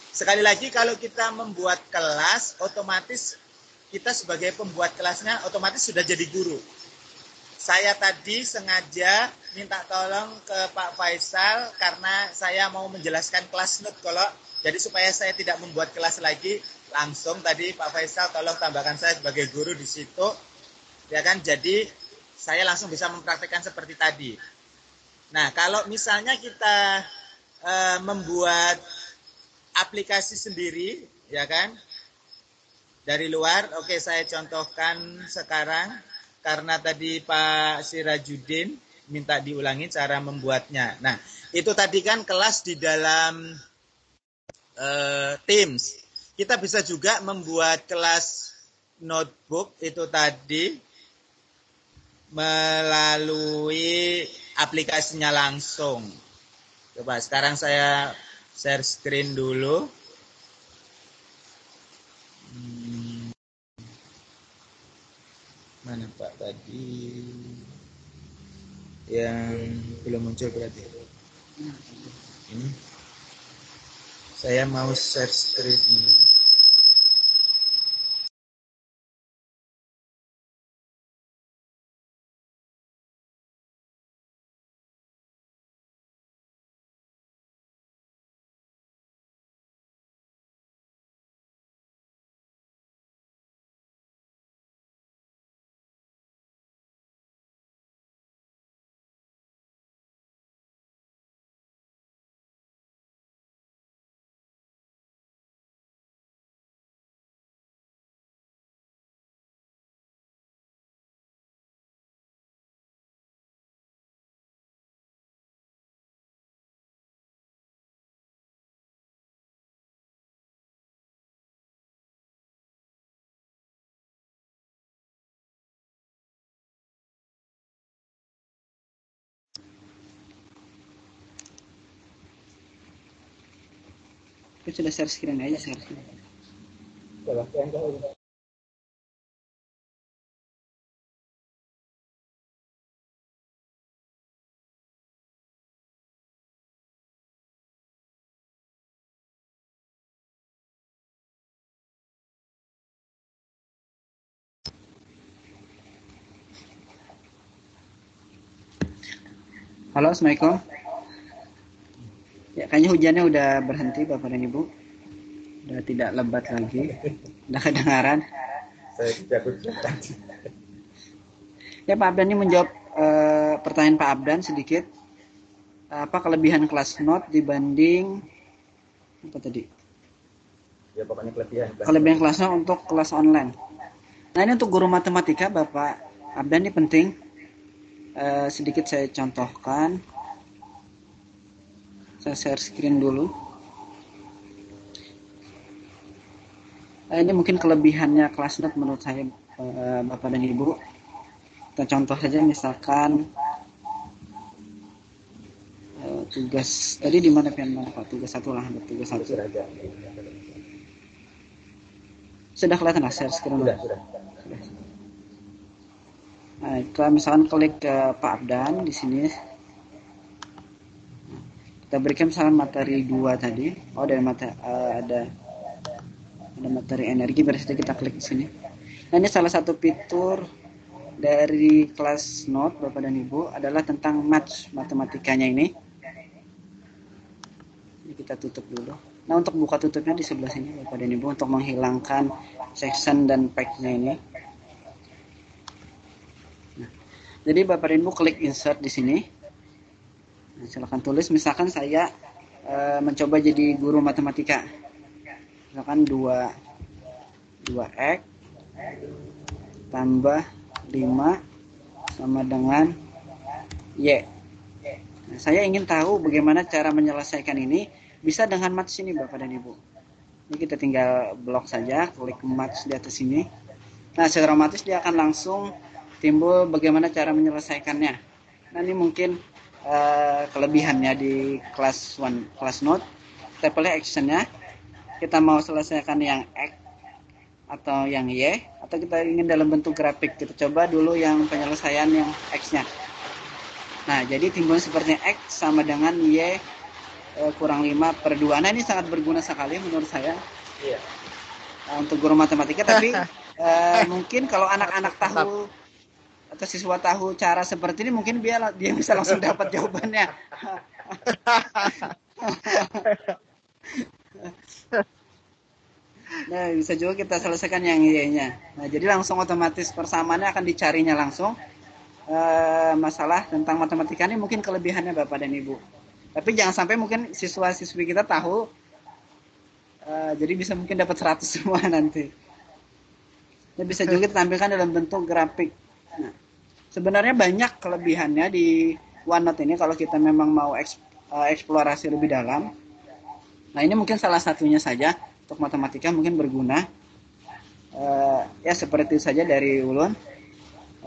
Sekali lagi, kalau kita membuat kelas, otomatis kita sebagai pembuat kelasnya otomatis sudah jadi guru. Saya tadi sengaja minta tolong ke Pak Faisal karena saya mau menjelaskan kelas note. Jadi supaya saya tidak membuat kelas lagi, langsung tadi Pak Faisal tolong tambahkan saya sebagai guru di situ. Ya kan, jadi saya langsung bisa mempraktekkan seperti tadi. Nah, kalau misalnya kita membuat aplikasi sendiri, ya kan, dari luar, oke, saya contohkan sekarang karena tadi Pak Sirajudin minta diulangi cara membuatnya. Nah, itu tadi kan kelas di dalam Teams. Kita bisa juga membuat kelas notebook itu tadi melalui aplikasinya langsung. Coba sekarang saya share screen dulu. Mana Pak tadi yang belum muncul berarti? Ini saya mau share screen ini. Itu sudah share screen aja, share screen. Halo, Assalamualaikum. Ya, kayaknya hujannya udah berhenti Bapak dan Ibu. Udah tidak lebat lagi. Udah kedengaran. Saya tidak berkata. Ya, Pak Abdan ini menjawab pertanyaan Pak Abdan sedikit. Apa kelebihan kelas note dibanding apa tadi? Ya pokoknya kelebihan. Kelebihan kelas note untuk kelas online. Nah, ini untuk guru matematika Bapak Abdan ini penting. Sedikit saya contohkan. Saya share screen dulu. Ini mungkin kelebihannya kelas note menurut saya Bapak dan Ibu. Kita contoh saja misalkan tugas tadi di mana Pak? Tugas 1 lah, tugas 1. Sudah kelihatan lah share screen. Sudah. Nah, kita misalkan klik ke Pak Abdan di sini. Kita berikan misalkan materi 2 tadi. Oh, dari ada materi energi, berarti kita klik di sini. Nah, ini salah satu fitur dari kelas note Bapak dan Ibu adalah tentang match matematikanya ini. Ini kita tutup dulu. Nah, untuk buka tutupnya di sebelah sini Bapak dan Ibu untuk menghilangkan section dan pack-nya ini. Nah, Jadi Bapak dan Ibu klik insert di sini. Nah, silakan tulis. Misalkan saya mencoba jadi guru matematika. Misalkan 2x tambah 5 sama dengan y. Nah, saya ingin tahu bagaimana cara menyelesaikan ini. Bisa dengan match ini Bapak dan Ibu. Ini kita tinggal blok saja, klik match di atas sini. Nah, secara otomatis dia akan langsung timbul bagaimana cara menyelesaikannya. Nah, ini mungkin kelebihannya di kelas 1, kelas note. Kita pilih actionnya. Kita mau selesaikan yang X atau yang Y, atau kita ingin dalam bentuk grafik. Kita coba dulu yang penyelesaian yang X-nya. Nah, jadi timbul seperti X sama dengan Y kurang 5/2. Nah, ini sangat berguna sekali menurut saya. Iya. Untuk guru matematika, tapi mungkin kalau anak-anak tahu atau siswa tahu cara seperti ini, mungkin dia bisa langsung dapat jawabannya. Nah, bisa juga kita selesaikan yang Y-nya. Nah, jadi langsung otomatis persamaannya akan dicarinya langsung. Masalah tentang matematika ini mungkin kelebihannya Bapak dan Ibu. Tapi jangan sampai mungkin siswa-siswi kita tahu, jadi bisa mungkin dapat 100 semua nanti. Dan bisa juga ditampilkan dalam bentuk grafik. Nah, sebenarnya banyak kelebihannya di OneNote ini kalau kita memang mau eksplorasi lebih dalam. Nah, ini mungkin salah satunya saja untuk matematika mungkin berguna. Ya seperti itu saja dari Ulun.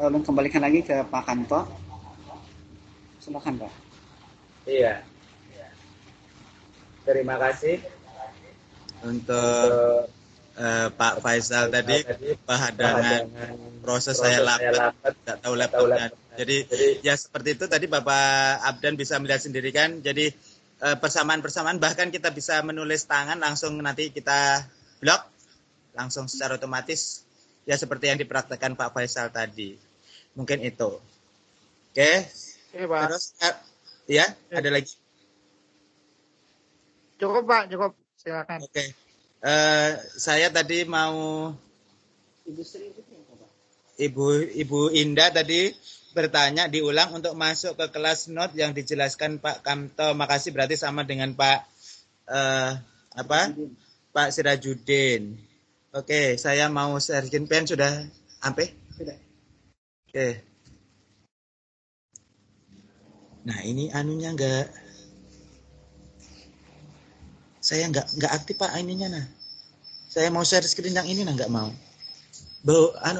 Ulun kembalikan lagi ke Pak Kanto. Silakan Pak. Iya. Terima kasih Untuk Pak Faisal tadi bahadangan proses saya lambat, tidak tahu laptopnya. Jadi ya seperti itu tadi Bapak Abdan bisa melihat sendiri kan. Jadi persamaan-persamaan bahkan kita bisa menulis tangan langsung nanti kita blok langsung secara otomatis ya seperti yang dipraktekkan Pak Faisal tadi. Mungkin itu. Oke. Pak. Terus ya ada lagi. Cukup Pak, cukup. Silakan. Oke. Saya tadi mau Ibu Indah tadi bertanya diulang untuk masuk ke kelas note yang dijelaskan Pak Kamto. Makasih berarti sama dengan Pak Pak Sirajuddin. Oke, saya mau sharing pen sudah sampai? Sudah. Oke. Nah, ini anunya saya nggak aktif Pak ininya nah. Saya mau share screen yang ini nah nggak mau.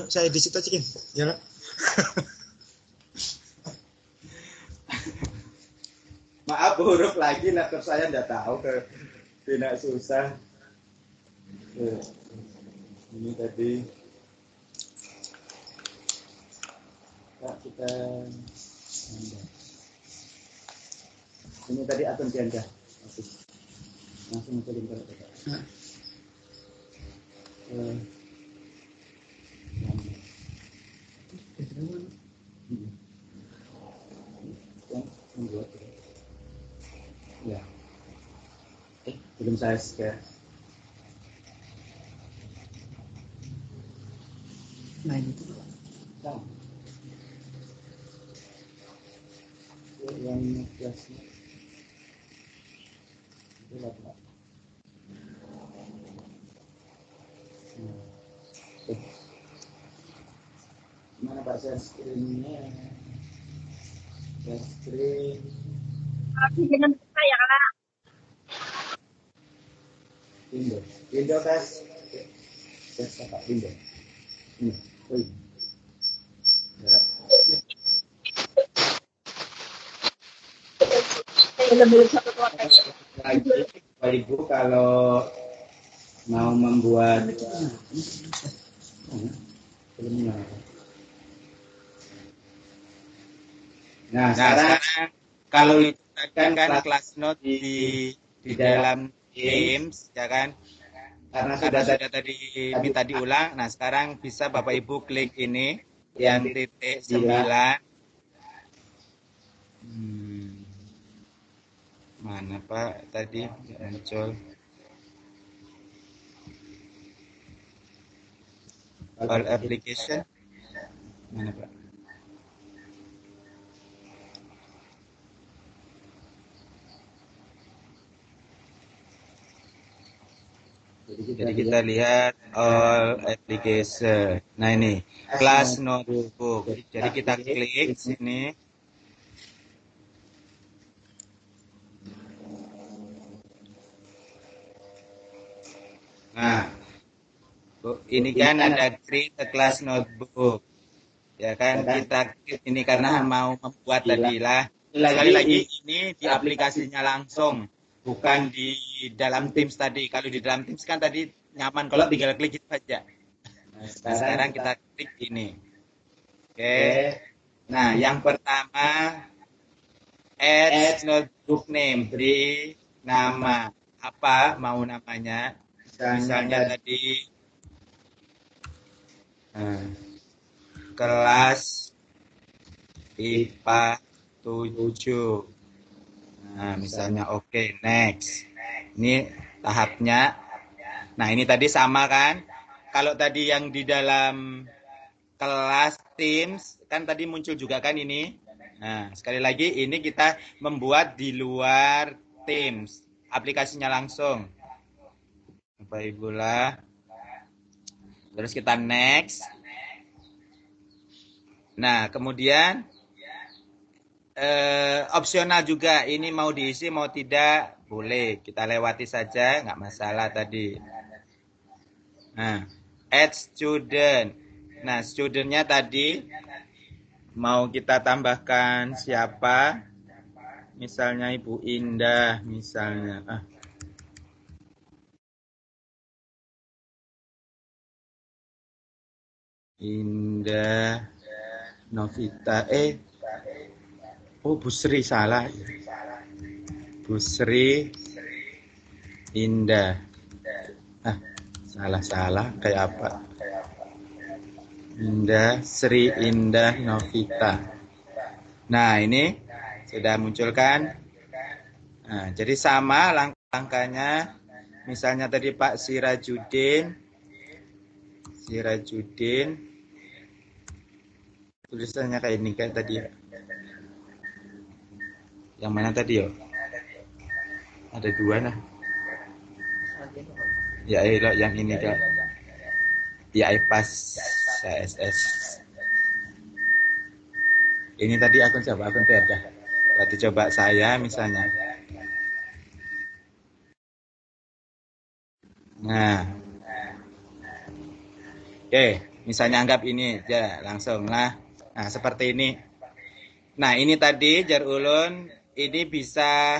Saya di situ aja Kim. Ya. Maaf huruf lagi laptop saya nggak tahu tidak susah. Ini tadi kita ini tadi akun Tianda. Langsung ke link ya. Belum saya share. Nah, itu yang kelasnya mana Pak share screen-nya? Share screen. Dengan saya Kak. Windows tes. Tes Pak Windows. Ini. Bapak Ibu kalau mau membuat Nah, sekarang kalau kan kelas note di dalam Teams ya kan karena sudah tadi minta diulang. Nah, sekarang bisa Bapak Ibu klik ini yang titik 9. Mana Pak tadi muncul all application mana Pak Jadi kita lihat all application. Nah ini class notebook. Jadi kita klik sini. Nah, ini kan ada create a class notebook. Ya kan kita klik ini karena mau membuat tadi lah. Sekali lagi ini di aplikasinya langsung, bukan di dalam Teams tadi. Kalau di dalam Teams kan tadi nyaman kalau tinggal klik itu aja. Nah, sekarang kita klik ini. Oke. Nah, yang pertama add notebook name, beri nama apa mau namanya. Misalnya tadi kelas IPA 7. Nah, misalnya oke, next. Ini tahapnya. Nah, ini tadi sama kan? Kalau tadi yang di dalam kelas Teams, kan tadi muncul juga kan ini. Nah, sekali lagi ini kita membuat di luar Teams. Aplikasinya langsung. Bapak Ibu lah. Terus kita next. Nah, kemudian opsional juga. Ini mau diisi mau tidak boleh. Kita lewati saja, nggak masalah tadi. Nah, add student. Nah, studentnya tadi mau kita tambahkan siapa? Misalnya Ibu Indah, misalnya. Indah Novita. Oh, Bu Sri salah. Bu Sri Indah. Salah kayak apa? Indah Sri Indah Novita. Nah, ini sudah muncul kan? Nah, jadi sama langkahnya. Misalnya tadi Pak Sirajudin. Tulisannya kayak ini kayak tadi ya. Yang mana tadi ya? Ada dua nah. Ya, yang ini kan. Ya, iPass CSS. Ini tadi akun siapa? Akun Perda. Berarti coba saya misalnya. Nah. Oke, misalnya anggap ini ya langsung lah. Nah, seperti ini. Nah, ini tadi jar ulun ini bisa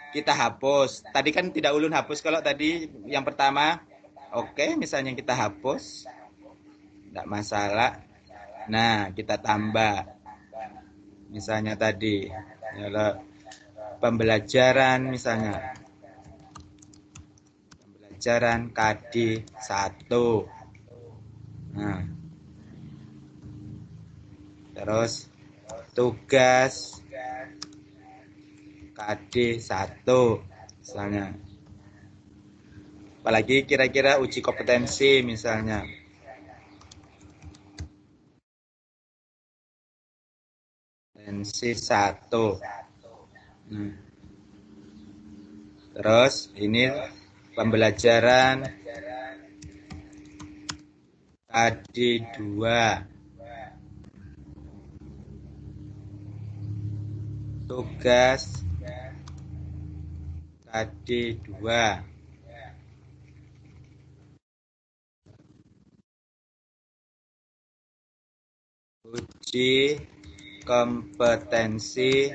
kita hapus. Tadi kan tidak ulun hapus kalau tadi yang pertama. Oke, misalnya kita hapus. Tidak masalah. Nah, kita tambah. Misalnya tadi pembelajaran misalnya. Pembelajaran KD 1. Nah. Terus tugas KD 1 misalnya. Apalagi kira-kira uji kompetensi misalnya. Kompetensi 1. Terus ini pembelajaran KD 2. Tugas KD 2. Uji kompetensi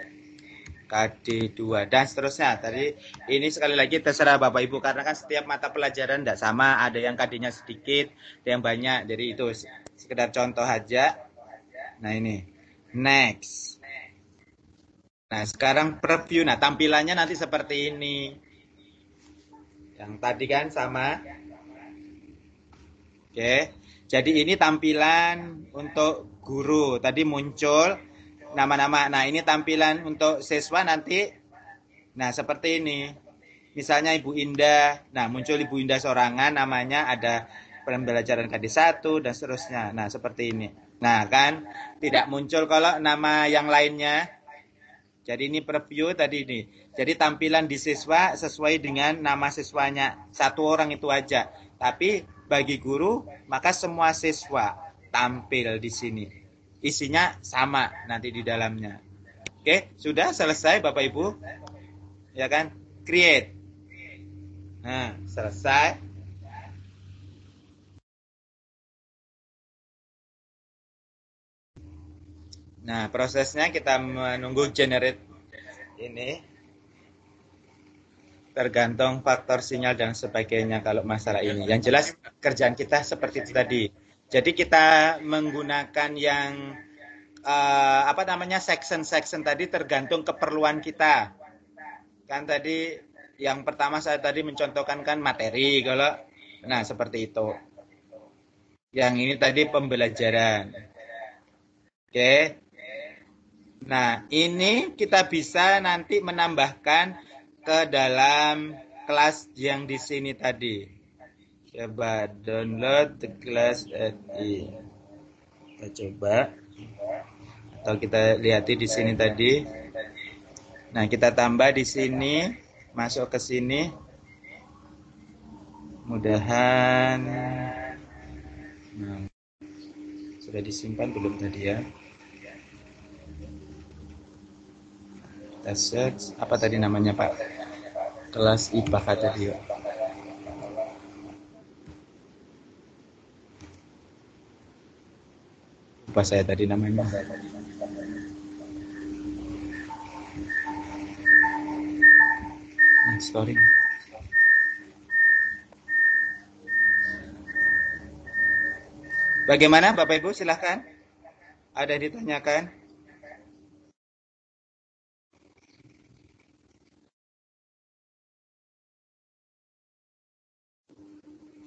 KD 2 dan seterusnya. Tadi ini sekali lagi terserah Bapak Ibu karena kan setiap mata pelajaran tidak sama, ada yang KD-nya sedikit, ada yang banyak. Jadi itu sekedar contoh aja. Nah, ini next. Nah, sekarang preview. Nah, tampilannya nanti seperti ini. Yang tadi kan sama. Oke. Jadi ini tampilan untuk guru. Tadi muncul nama-nama. Nah, ini tampilan untuk siswa nanti. Nah, seperti ini. Misalnya Ibu Indah. Nah, muncul Ibu Indah sorangan namanya, ada pembelajaran KD 1 dan seterusnya. Nah, seperti ini. Nah, kan tidak muncul kalau nama yang lainnya. Jadi ini preview tadi ini. Jadi tampilan di siswa sesuai dengan nama siswanya. Satu orang itu aja. Tapi bagi guru, maka semua siswa tampil di sini. Isinya sama nanti di dalamnya. Oke, sudah selesai Bapak Ibu? Ya kan? Create. Nah, selesai. Nah, prosesnya kita menunggu generate ini. Tergantung faktor sinyal dan sebagainya kalau masalah ini. Yang jelas kerjaan kita seperti itu tadi. Jadi kita menggunakan yang section tadi tergantung keperluan kita. Kan tadi yang pertama saya tadi mencontohkan kan materi nah seperti itu. Yang ini tadi pembelajaran. Oke. Nah, ini kita bisa nanti menambahkan ke dalam kelas yang di sini tadi. Coba download the class kita coba atau kita lihat di sini tadi. Nah, kita tambah di sini, masuk ke sini. Mudahan sudah disimpan belum tadi ya? Kita search apa tadi namanya Pak? Kelas IPA tadi ya. Lupa saya tadi namanya. Story. Bagaimana Bapak Ibu, silahkan. Ada yang ditanyakan?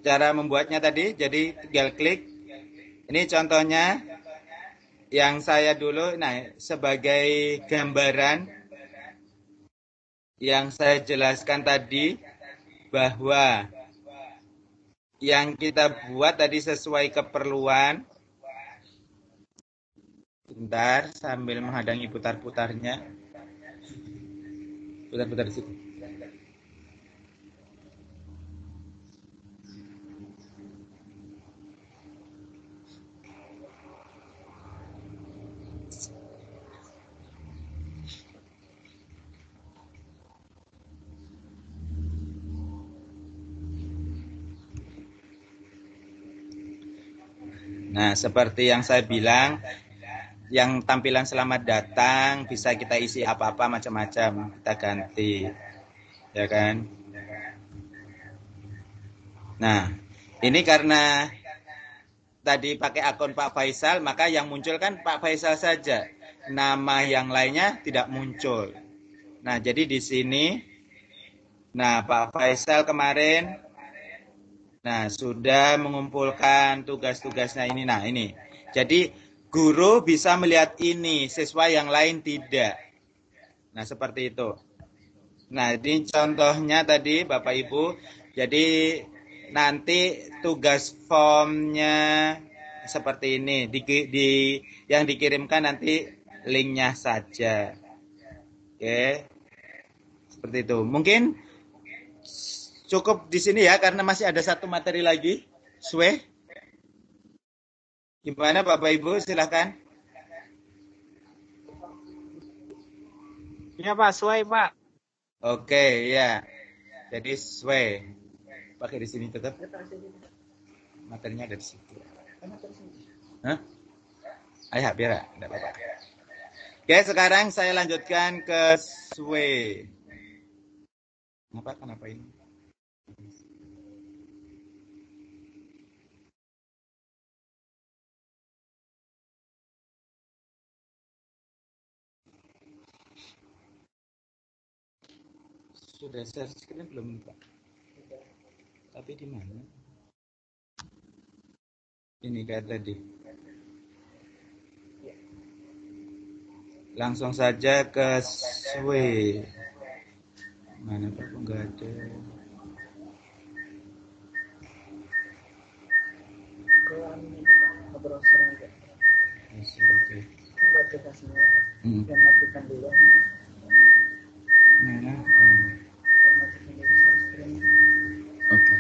Cara membuatnya tadi, jadi tinggal klik. Ini contohnya yang saya dulu, sebagai gambaran yang saya jelaskan tadi bahwa yang kita buat tadi sesuai keperluan. Bentar, sambil menghadangi putar-putarnya. Putar-putar di situ. Nah, seperti yang saya bilang, yang tampilan selamat datang bisa kita isi apa-apa macam-macam, kita ganti. Ya kan? Nah, ini karena tadi pakai akun Pak Faisal, maka yang muncul kan Pak Faisal saja. Nama yang lainnya tidak muncul. Nah, jadi di sini Pak Faisal kemarin sudah mengumpulkan tugas-tugasnya ini. Nah, ini. Jadi guru bisa melihat ini, siswa yang lain tidak. Nah, seperti itu. Nah, ini contohnya tadi Bapak Ibu. Jadi nanti tugas formnya seperti ini. Yang dikirimkan nanti linknya saja. Oke. Seperti itu. Mungkin cukup di sini ya, karena masih ada satu materi lagi. Swe. Gimana Bapak Ibu, silakan. Ya Pak, Sway Pak. Oke, ya. Jadi Swe. Pakai di sini tetap. Materinya ada di situ. Hah? Ayo, biar enggak apa-apa. Oke, sekarang saya lanjutkan ke Swe. Kenapa ini? Sudah share screen belum Pak? Tapi di mana? Ini kayak tadi. Langsung saja ke Swe. Mana Pak? Enggak ada. Ke browser aja. Oke. Aplikasinya yang matikan dulu. Mana? Oke.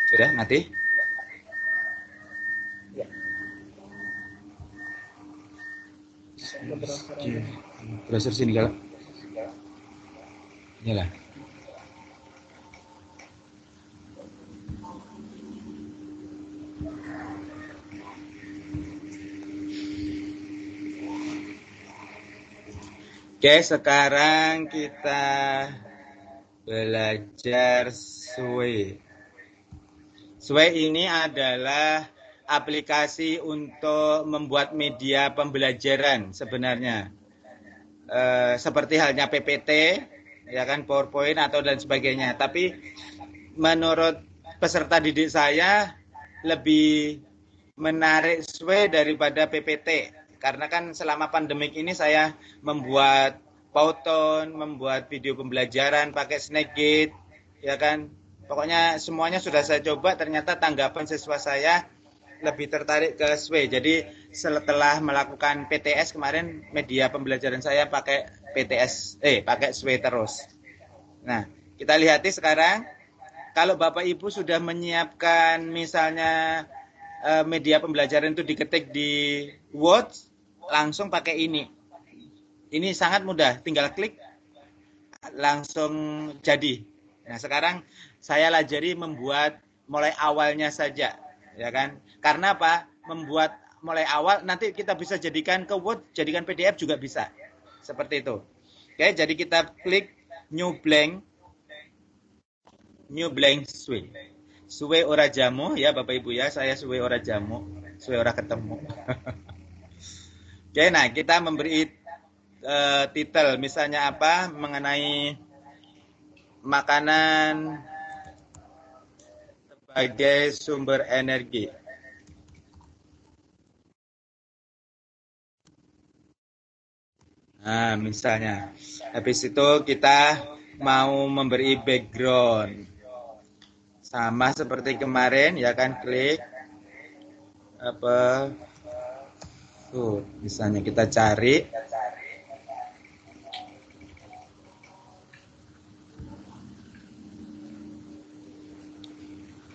Sudah mati? Ya. Browser sini kalau. Inilah. Oke, sekarang kita belajar Sway. Sway ini adalah aplikasi untuk membuat media pembelajaran sebenarnya. Seperti halnya PPT, ya kan, PowerPoint atau dan sebagainya. Tapi menurut peserta didik saya lebih menarik Sway daripada PPT. Karena kan selama pandemik ini saya membuat Powtoon, membuat video pembelajaran pakai Snagit, ya kan. Pokoknya semuanya sudah saya coba, ternyata tanggapan siswa saya lebih tertarik ke Sway. Jadi setelah melakukan PTS kemarin, media pembelajaran saya pakai pakai Sway terus. Nah, kita lihat sekarang, kalau Bapak Ibu sudah menyiapkan misalnya media pembelajaran itu diketik di Word, langsung pakai ini. Ini sangat mudah, tinggal klik langsung jadi. Nah, sekarang saya lajari membuat mulai awalnya saja, ya kan? Karena apa? Membuat mulai awal nanti kita bisa jadikan ke Word, jadikan PDF juga bisa. Seperti itu. Oke, jadi kita klik new blank Sway. Suwe ora jamu ya Bapak Ibu ya, saya suwe ora jamu, suwe ora ketemu. Oke, nah kita memberi titel misalnya apa mengenai makanan sebagai sumber energi. Nah, misalnya habis itu kita mau memberi background. Sama seperti kemarin ya kan, klik apa tuh, misalnya kita cari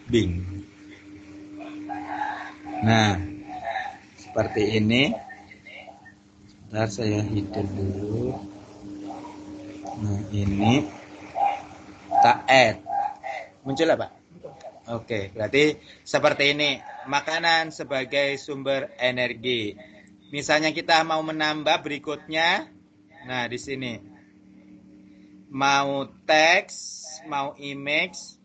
Bing. Nah, seperti ini. Bentar saya hidden dulu. Nah, ini kita add. Muncul apa? Oke, berarti seperti ini, makanan sebagai sumber energi. Misalnya kita mau menambah berikutnya, nah di sini mau teks, mau image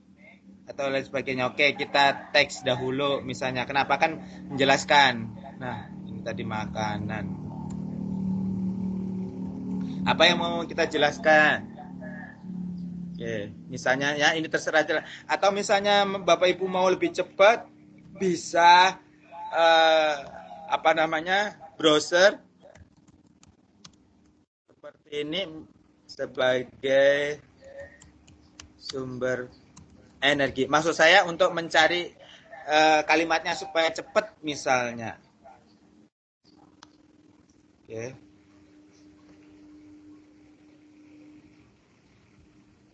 atau lain sebagainya. Oke, kita teks dahulu misalnya. Kenapa? Kan menjelaskan. Nah, ini tadi makanan. Apa yang mau kita jelaskan? Oke, misalnya ya ini terserah aja. Atau misalnya Bapak Ibu mau lebih cepat, bisa browser seperti ini sebagai sumber energi. Maksud saya untuk mencari kalimatnya supaya cepat misalnya. Oke.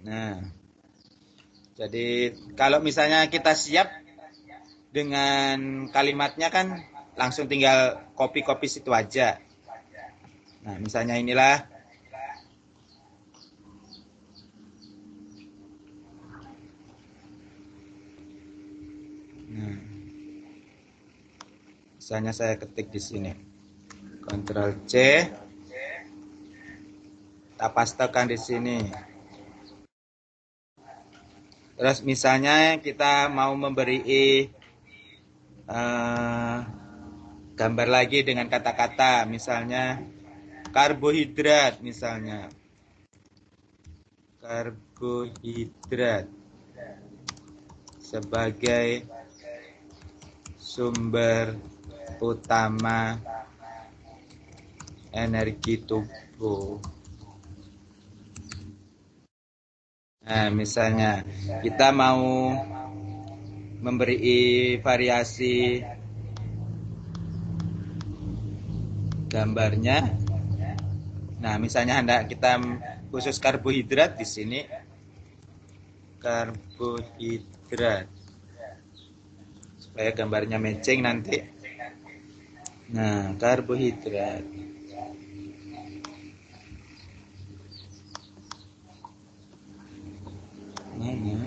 Nah, jadi kalau misalnya kita siap dengan kalimatnya kan langsung tinggal copy situ aja. Nah, misalnya inilah. Nah, misalnya saya ketik di sini. Ctrl C. Kita pastekan di sini. Terus misalnya kita mau memberi gambar lagi dengan kata-kata, misalnya karbohidrat, misalnya karbohidrat sebagai sumber utama energi tubuh. Nah, misalnya kita mau memberi variasi gambarnya. Nah, misalnya hendak kita khusus karbohidrat di sini karbohidrat supaya gambarnya matching nanti. Nah, karbohidrat. Mana?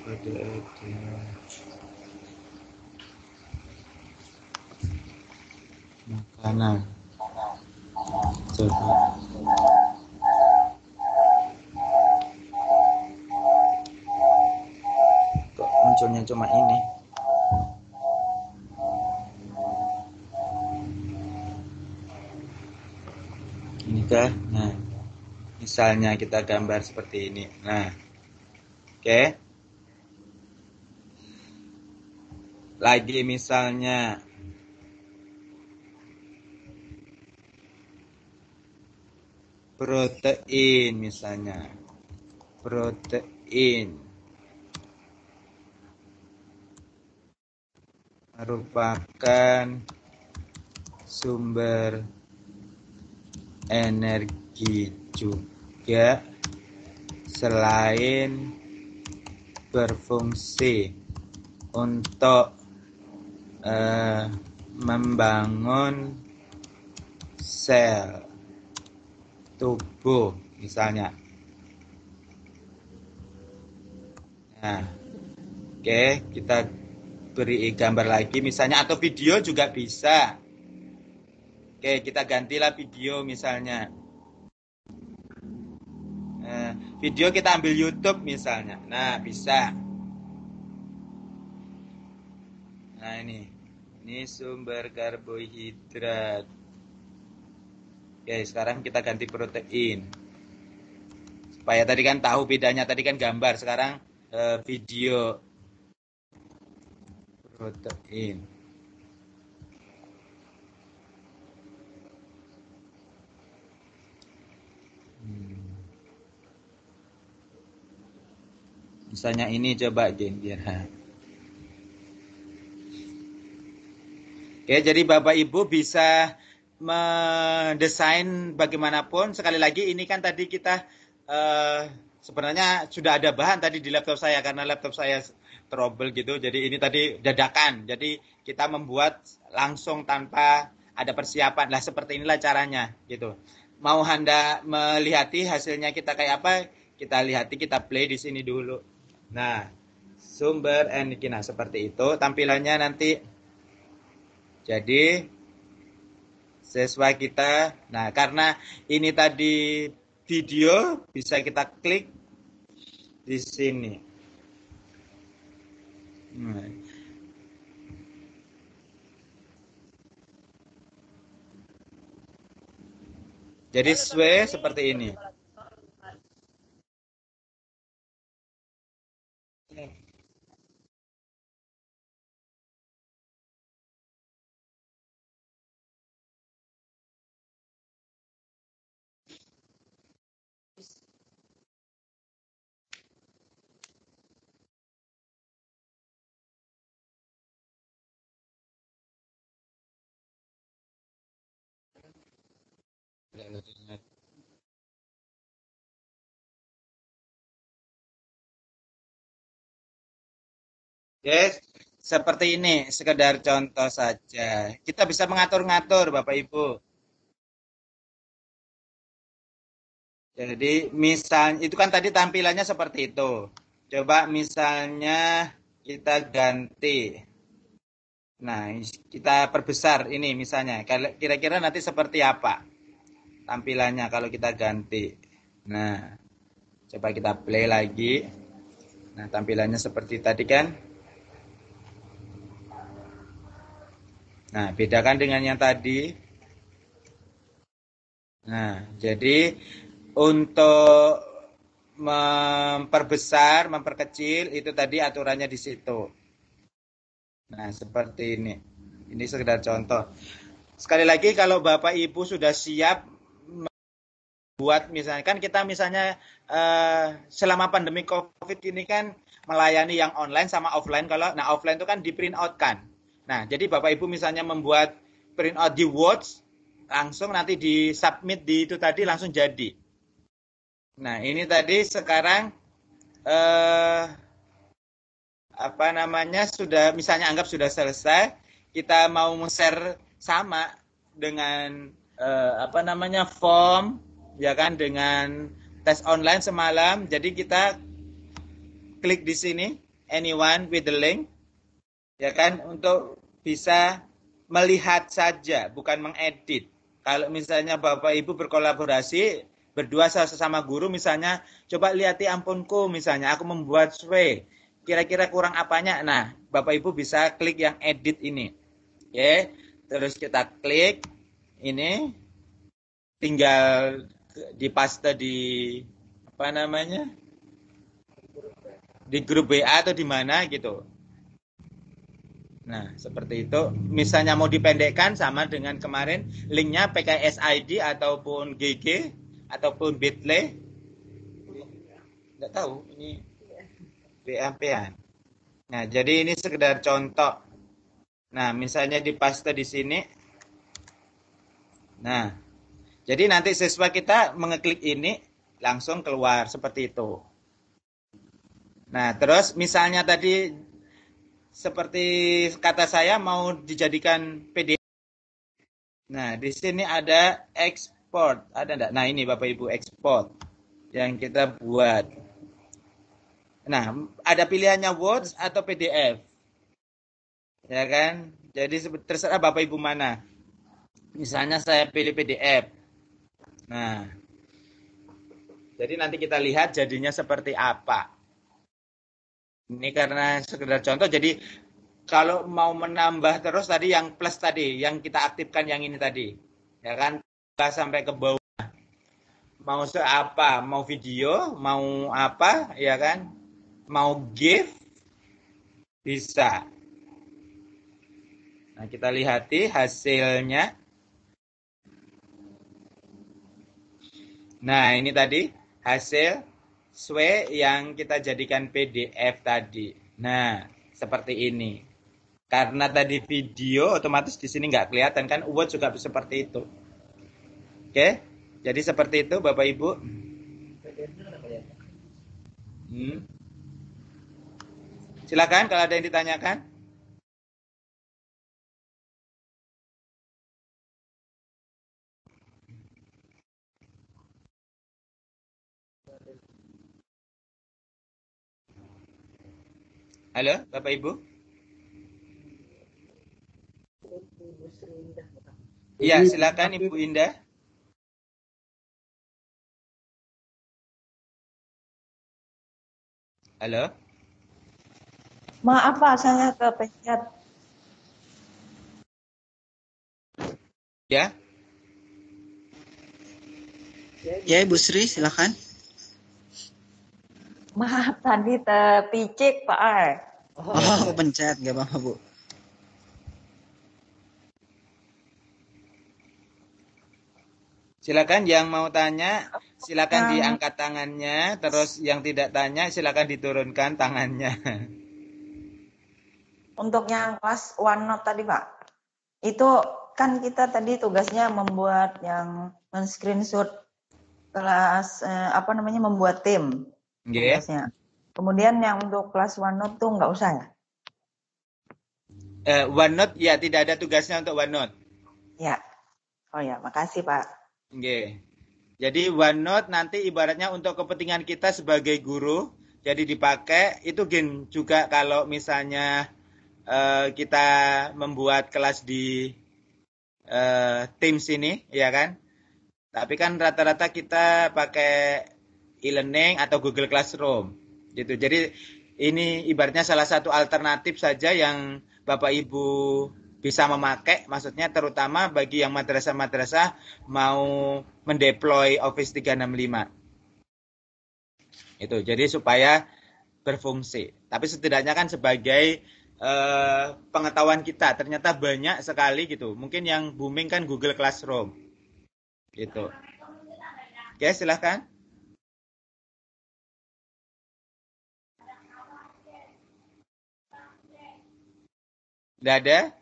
Ada. Makanan. Coba. Kok munculnya cuma ini? Ini kah? Nah, misalnya kita gambar seperti ini. Nah, oke. Lagi misalnya protein misalnya. Protein merupakan sumber energi juga selain berfungsi untuk membangun sel tubuh misalnya. Nah, oke, kita beri gambar lagi misalnya, atau video juga bisa. Oke, kita gantilah video misalnya. Video kita ambil YouTube misalnya. Nah, bisa. Nah, ini sumber karbohidrat. Oke, sekarang kita ganti protein. Supaya tadi kan tahu bedanya, tadi kan gambar, sekarang video. Protein. Misalnya ini coba biar. Oke, jadi Bapak Ibu bisa mendesain bagaimanapun. Sekali lagi ini kan tadi kita sebenarnya sudah ada bahan tadi di laptop saya karena laptop saya trouble gitu. Jadi ini tadi dadakan. Jadi kita membuat langsung tanpa ada persiapan. Lah seperti inilah caranya gitu. Mau Anda melihati hasilnya kita kayak apa? Kita lihati, kita play di sini dulu. Nah, sumber energi. Nah, seperti itu tampilannya nanti. Jadi siswa kita, nah karena ini tadi video bisa kita klik di sini. Nah. Jadi seperti ini. Oke, seperti ini, sekedar contoh saja. Kita bisa mengatur-ngatur, Bapak Ibu. Jadi, misalnya, itu kan tadi tampilannya seperti itu. Coba misalnya kita ganti. Nah, kita perbesar ini misalnya. Kira-kira nanti seperti apa tampilannya kalau kita ganti. Nah, coba kita play lagi. Nah, tampilannya seperti tadi kan. Nah, bedakan dengan yang tadi. Nah, jadi untuk memperbesar, memperkecil, itu tadi aturannya di situ. Nah, seperti ini. Ini sekedar contoh. Sekali lagi, kalau Bapak Ibu sudah siap buat misalnya, kan kita misalnya selama pandemi COVID ini kan melayani yang online sama offline. Nah offline itu kan di print out kan. Nah, jadi Bapak Ibu misalnya membuat print out di Word, langsung nanti di submit di itu tadi langsung jadi. Nah, ini tadi sekarang apa namanya sudah misalnya anggap sudah selesai, kita mau share sama dengan apa namanya form ya kan dengan tes online semalam. Jadi kita klik di sini anyone with the link ya kan untuk bisa melihat saja bukan mengedit. Kalau misalnya Bapak Ibu berkolaborasi berdua sesama guru misalnya coba lihat ampunku misalnya aku membuat sway kira-kira kurang apanya. Nah, Bapak Ibu bisa klik yang edit ini. Oke. Terus kita klik ini tinggal dipaste di apa namanya? Di grup WA atau di mana gitu. Nah, seperti itu. Misalnya mau dipendekkan sama dengan kemarin linknya PKS ID ataupun GG ataupun Bitly. Enggak tahu ini BMP-an. Nah, jadi ini sekedar contoh. Nah, misalnya dipaste di sini. Nah, jadi nanti siswa kita mengeklik ini langsung keluar seperti itu. Nah, terus misalnya tadi seperti kata saya mau dijadikan PDF. Nah, di sini ada export. Ada enggak? Nah, ini Bapak Ibu export yang kita buat. Nah, ada pilihannya Word atau PDF. Ya kan? Jadi terserah Bapak Ibu mana. Misalnya saya pilih PDF. Nah, jadi nanti kita lihat jadinya seperti apa. Ini karena sekedar contoh, jadi kalau mau menambah terus tadi yang plus tadi, yang kita aktifkan yang ini tadi. Ya kan? Sampai ke bawah. Mau apa? Mau video, mau apa, ya kan? Mau GIF, bisa. Nah, kita lihati hasilnya. Nah, ini tadi hasil SWE yang kita jadikan PDF tadi. Nah, seperti ini. Karena tadi video, otomatis di sini nggak kelihatan kan. Word juga seperti itu. Oke, jadi seperti itu Bapak Ibu. Silakan kalau ada yang ditanyakan. Halo, Bapak Ibu. Iya, silakan Ibu Indah. Halo. Maaf Pak, saya kepencet. Ya. Ya, Ibu Sri, silakan. Maaf tadi terpicik Pak Ar. Oh, pencet, nggak apa-apa Bu. Silakan yang mau tanya, silakan diangkat tangannya. Terus yang tidak tanya, silakan diturunkan tangannya. Untuk yang kelas OneNote tadi Pak, itu kan kita tadi tugasnya membuat yang men-screenshot kelas membuat tim tugasnya. Kemudian yang untuk kelas OneNote tuh nggak usah ya? OneNote ya tidak ada tugasnya untuk OneNote. Ya. Oh ya, makasih Pak. Jadi OneNote nanti ibaratnya untuk kepentingan kita sebagai guru, jadi dipakai itu juga kalau misalnya kita membuat kelas di Teams ini, ya kan? Tapi kan rata-rata kita pakai e-learning atau Google Classroom, gitu. Jadi ini ibaratnya salah satu alternatif saja yang Bapak Ibu bisa memakai, maksudnya terutama bagi yang madrasah-madrasah mau mendeploy Office 365. Itu, jadi supaya berfungsi. Tapi setidaknya kan sebagai pengetahuan kita, ternyata banyak sekali gitu. Mungkin yang booming kan Google Classroom. Gitu. Oke, silahkan. Tidak ada?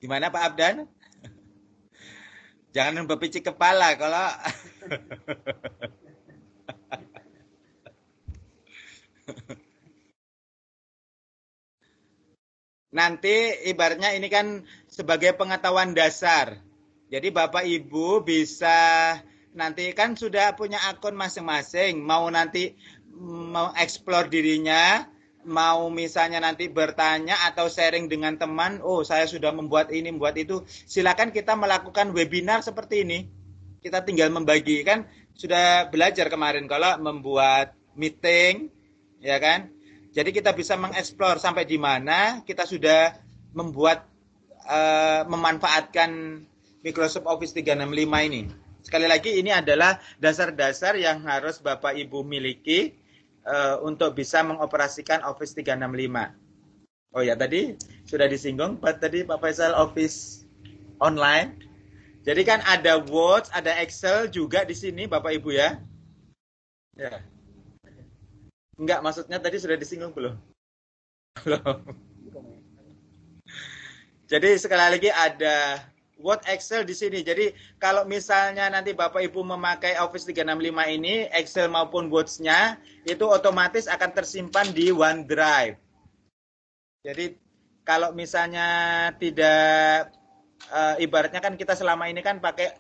Gimana Pak Abdan? Jangan berpicik kepala kalau nanti ibaratnya ini kan sebagai pengetahuan dasar. Jadi Bapak Ibu bisa nanti kan sudah punya akun masing-masing, mau nanti mau explore dirinya, mau misalnya nanti bertanya atau sharing dengan teman, oh saya sudah membuat ini, membuat itu, silakan kita melakukan webinar seperti ini. Kita tinggal membagi, kan sudah belajar kemarin kalau membuat meeting, ya kan? Jadi kita bisa mengeksplor sampai di mana kita sudah membuat memanfaatkan Microsoft Office 365 ini. Sekali lagi ini adalah dasar-dasar yang harus Bapak Ibu miliki untuk bisa mengoperasikan Office 365. Oh ya, tadi sudah disinggung tadi Pak Faisal Office online. Jadi kan ada Word, ada Excel juga di sini Bapak Ibu ya. Ya. Enggak, maksudnya tadi sudah disinggung belum? Belum. Jadi sekali lagi ada Word, Excel di sini. Jadi kalau misalnya nanti Bapak Ibu memakai Office 365 ini, Excel maupun Word-nya itu otomatis akan tersimpan di OneDrive. Jadi kalau misalnya tidak ibaratnya kan kita selama ini kan pakai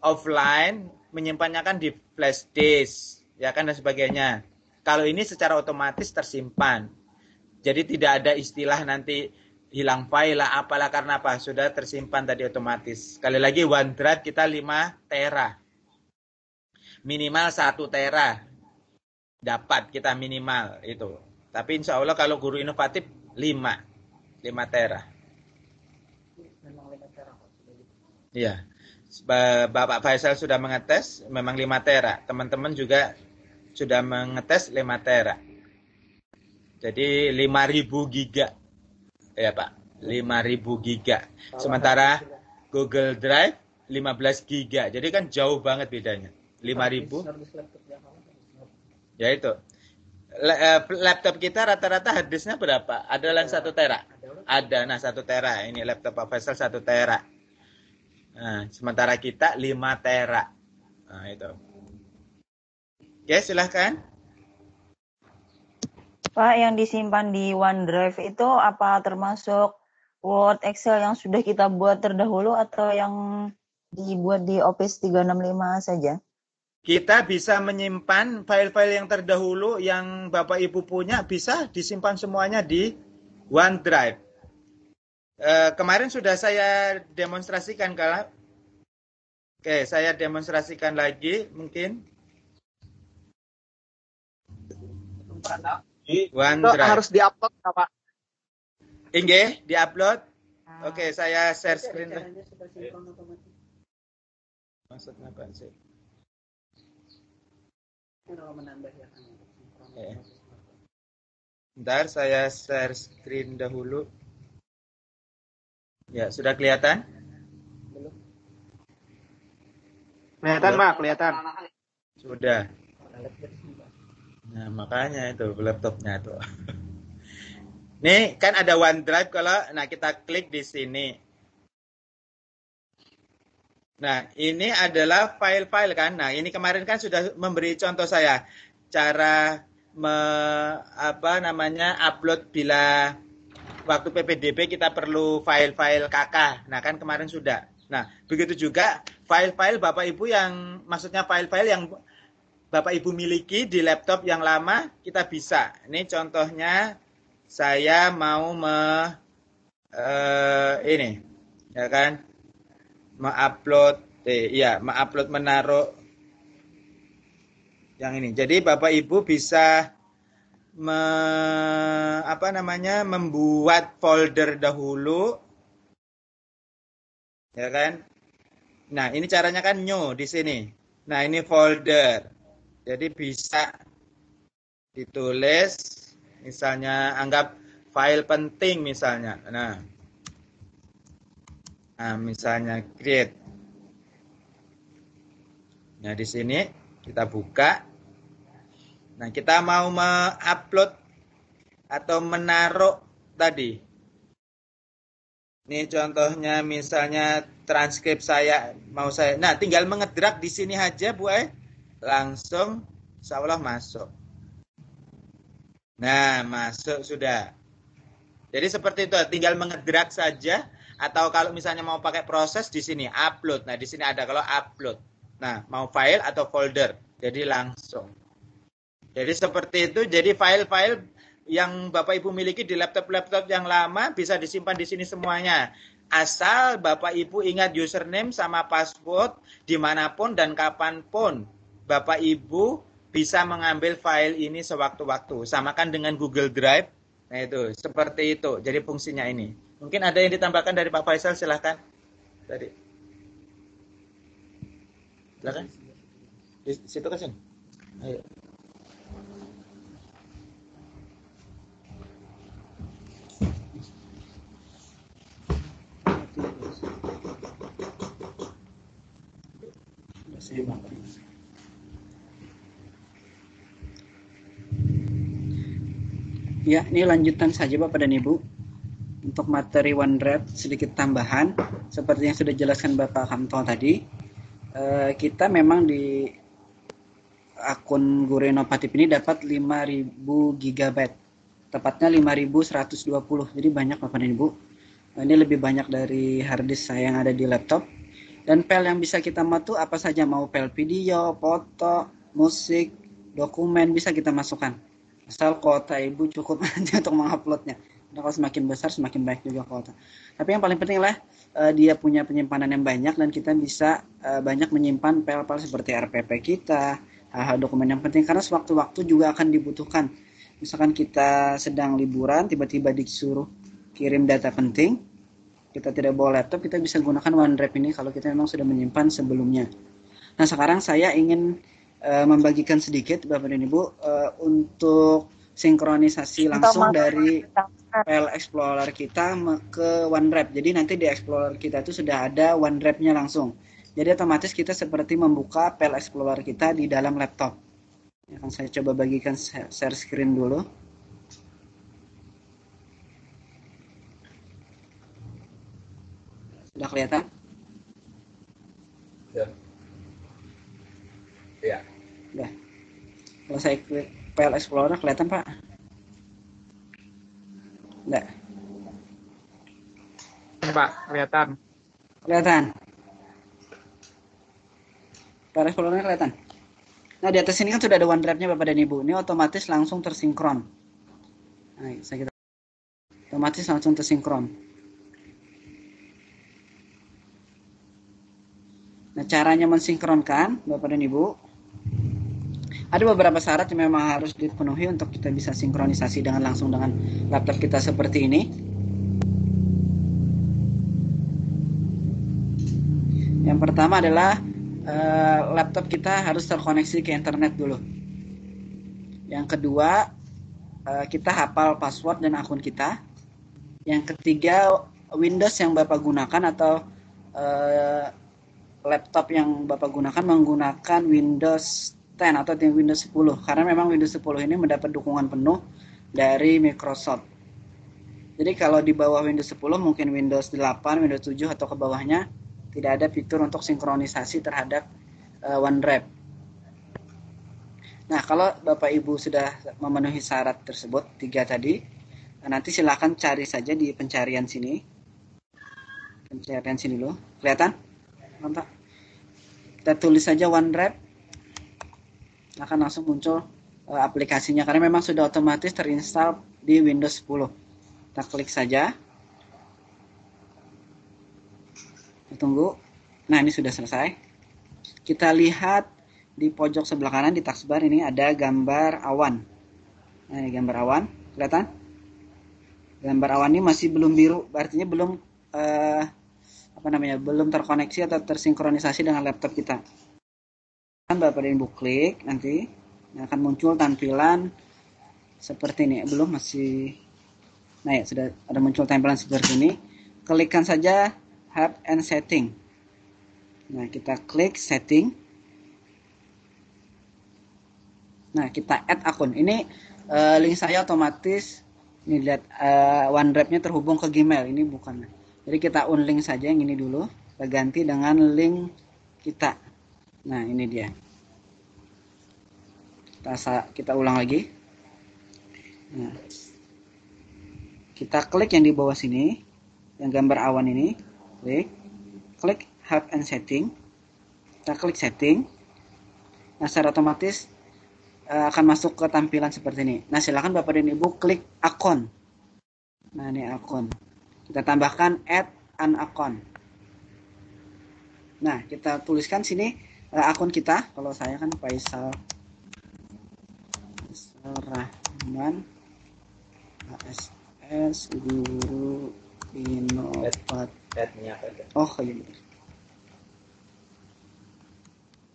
offline, menyimpannya kan di flash disk, ya kan dan sebagainya. Kalau ini secara otomatis tersimpan. Jadi tidak ada istilah nanti hilang file lah apalah karena apa? Sudah tersimpan tadi otomatis. Sekali lagi OneDrive kita 5 tera. Minimal 1 tera. Dapat kita minimal itu. Tapi insya Allah kalau guru inovatif 5 tera. Iya. Bapak Faisal sudah mengetes memang 5 tera. Teman-teman juga sudah mengetes 5 tera. Jadi 5.000 giga. Ya Pak, 5.000 giga. Sementara Google Drive 15 giga. Jadi kan jauh banget bedanya. 5.000. Ya itu. Laptop kita rata-rata harddisknya berapa? Ada yang 1 tera? Ada, nah 1 tera. Ini laptop Pak Faisal 1 tera. Nah, sementara kita 5 tera. Nah, itu. Oke, silahkan. Pak, yang disimpan di OneDrive itu apa termasuk Word, Excel yang sudah kita buat terdahulu atau yang dibuat di Office 365 saja? Kita bisa menyimpan file-file yang terdahulu yang Bapak Ibu punya bisa disimpan semuanya di OneDrive. Kemarin sudah saya demonstrasikan kalau. Oke, saya demonstrasikan lagi mungkin. OneDrive. Harus diupload Pak. Inge, diupload. Oke, saya share screen. Maksudnya apa sih? Bentar, saya share screen dahulu. Ya, sudah kelihatan? Kelihatan Pak, kelihatan. Sudah. Nah, makanya itu laptopnya tuh. Nih, kan ada OneDrive kalau kita klik di sini. Nah, ini adalah file-file kan. Nah, ini kemarin kan sudah memberi contoh saya cara upload bila waktu PPDB kita perlu file-file KK. Nah, kan kemarin sudah. Nah, begitu juga file-file Bapak Ibu yang maksudnya file-file yang Bapak Ibu miliki di laptop yang lama kita bisa. Ini contohnya saya mau ini ya kan mengupload menaruh yang ini. Jadi Bapak Ibu bisa membuat folder dahulu ya kan. Nah, ini caranya kan new di sini. Nah, ini folder. Jadi bisa ditulis misalnya anggap file penting misalnya. Nah, misalnya create. Nah, di sini kita buka. Nah, kita mau mengupload atau menaruh tadi. Ini contohnya misalnya transkrip saya mau saya. Nah, tinggal mengedrag di sini aja, Bu. Langsung insyaallah masuk. Nah, masuk sudah. Jadi seperti itu, tinggal mengedrag saja atau kalau misalnya mau pakai proses di sini upload. Nah, di sini ada kalau upload. Nah, mau file atau folder. Jadi langsung. Jadi seperti itu. Jadi file-file yang Bapak Ibu miliki di laptop-laptop yang lama bisa disimpan di sini semuanya. Asal Bapak Ibu ingat username sama password dimanapun dan kapanpun Bapak Ibu bisa mengambil file ini sewaktu-waktu. Samakan dengan Google Drive. Nah itu, seperti itu. Jadi fungsinya ini. Mungkin ada yang ditambahkan dari Pak Faisal, silahkan. Tadi. Silahkan. Di situ kan sini. Ayo. Ya, ini lanjutan saja Bapak dan Ibu. Untuk materi OneDrive sedikit tambahan, seperti yang sudah jelaskan Bapak Hamto tadi, kita memang di akun Guru Inovatif ini dapat 5.000 GB, tepatnya 5.120. Jadi banyak Bapak dan Ibu. Ini lebih banyak dari harddisk saya yang ada di laptop. Dan file yang bisa kita muat apa saja, mau file video, foto, musik, dokumen bisa kita masukkan. Asal kuota Ibu cukup aja untuk menguploadnya. Nah, kalau semakin besar semakin baik juga kuota. Tapi yang paling penting lah dia punya penyimpanan yang banyak dan kita bisa banyak menyimpan file-file seperti RPP kita, hal-hal dokumen yang penting karena sewaktu-waktu juga akan dibutuhkan. Misalkan kita sedang liburan tiba-tiba disuruh kirim data penting, kita tidak bawa laptop, kita bisa gunakan OneDrive ini kalau kita memang sudah menyimpan sebelumnya. Nah, sekarang saya ingin membagikan sedikit Bapak dan Ibu untuk sinkronisasi langsung dari file Explorer kita ke OneDrive. Jadi nanti di Explorer kita itu sudah ada OneDrive-nya langsung. Jadi otomatis kita seperti membuka file Explorer kita di dalam laptop. Akan saya coba bagikan share screen dulu. Sudah kelihatan? Ya. Udah. Kalau saya klik file Explorer kelihatan Pak? Enggak. Pak, kelihatan. Kelihatan. File Explorer kelihatan. Nah, di atas ini kan sudah ada OneDrive-nya Bapak dan Ibu. Ini otomatis langsung tersinkron. Nah, kita otomatis langsung tersinkron. Nah, caranya mensinkronkan Bapak dan Ibu, ada beberapa syarat yang memang harus dipenuhi untuk kita bisa sinkronisasi dengan langsung dengan laptop kita seperti ini. Yang pertama adalah laptop kita harus terkoneksi ke internet dulu. Yang kedua, kita hafal password dan akun kita. Yang ketiga, Windows yang Bapak gunakan atau laptop yang Bapak gunakan menggunakan Windows 10 atau Windows 10 karena memang Windows 10 ini mendapat dukungan penuh dari Microsoft. Jadi kalau di bawah Windows 10 mungkin Windows 8, Windows 7 atau ke bawahnya tidak ada fitur untuk sinkronisasi terhadap OneDrive. Nah, kalau Bapak Ibu sudah memenuhi syarat tersebut 3 tadi, nanti silakan cari saja di pencarian sini. Pencarian sini loh. Kelihatan? Mantap. Kita tulis saja OneDrive, akan langsung muncul aplikasinya karena memang sudah otomatis terinstall di Windows 10. Kita klik saja. Kita tunggu. Nah, ini sudah selesai. Kita lihat di pojok sebelah kanan di taskbar ini ada gambar awan. Nah, ini gambar awan, kelihatan? Gambar awan ini masih belum biru, artinya belum belum terkoneksi atau tersinkronisasi dengan laptop kita. Kan Bapak dan Ibu klik nanti akan muncul tampilan seperti ini. Belum, masih. Nah, ya, sudah ada muncul tampilan seperti ini. Klikkan saja Help and Setting. Nah, kita klik Setting. Nah, kita add akun. Ini link saya otomatis. Ini lihat OneDrive-nya terhubung ke Gmail. Ini bukan. Jadi kita unlink saja yang ini dulu, kita ganti dengan link kita. Nah, ini dia. Kita ulang lagi. Nah, kita klik yang di bawah sini, yang gambar awan ini, klik Help and Setting. Kita klik Setting. Nah, secara otomatis akan masuk ke tampilan seperti ini. Nah, silakan Bapak dan Ibu klik akun. Nah, ini akun. Kita tambahkan add an account. Nah, kita tuliskan sini akun kita. Kalau saya kan Faisal Rahman ASS Guru Inovatif. Oh, iya.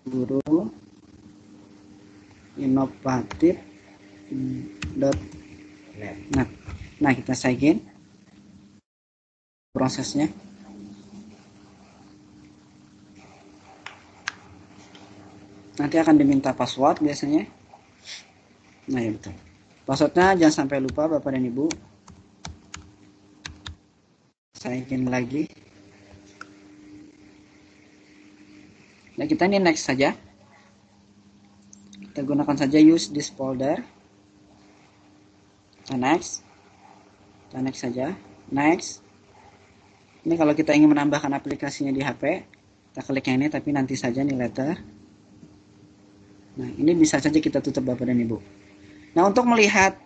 Guru Inovatif .net. Nah, kita sign in. Prosesnya. Nanti akan diminta password biasanya. Nah, ya betul. Passwordnya jangan sampai lupa Bapak dan Ibu. Sign in lagi. Nah, kita ini next saja. Kita gunakan saja use this folder. Kita next. Kita next saja. Next. Ini kalau kita ingin menambahkan aplikasinya di HP, kita klik yang ini, tapi nanti saja nih later. Nah, ini bisa saja kita tutup Bapak dan Ibu. Nah, untuk melihat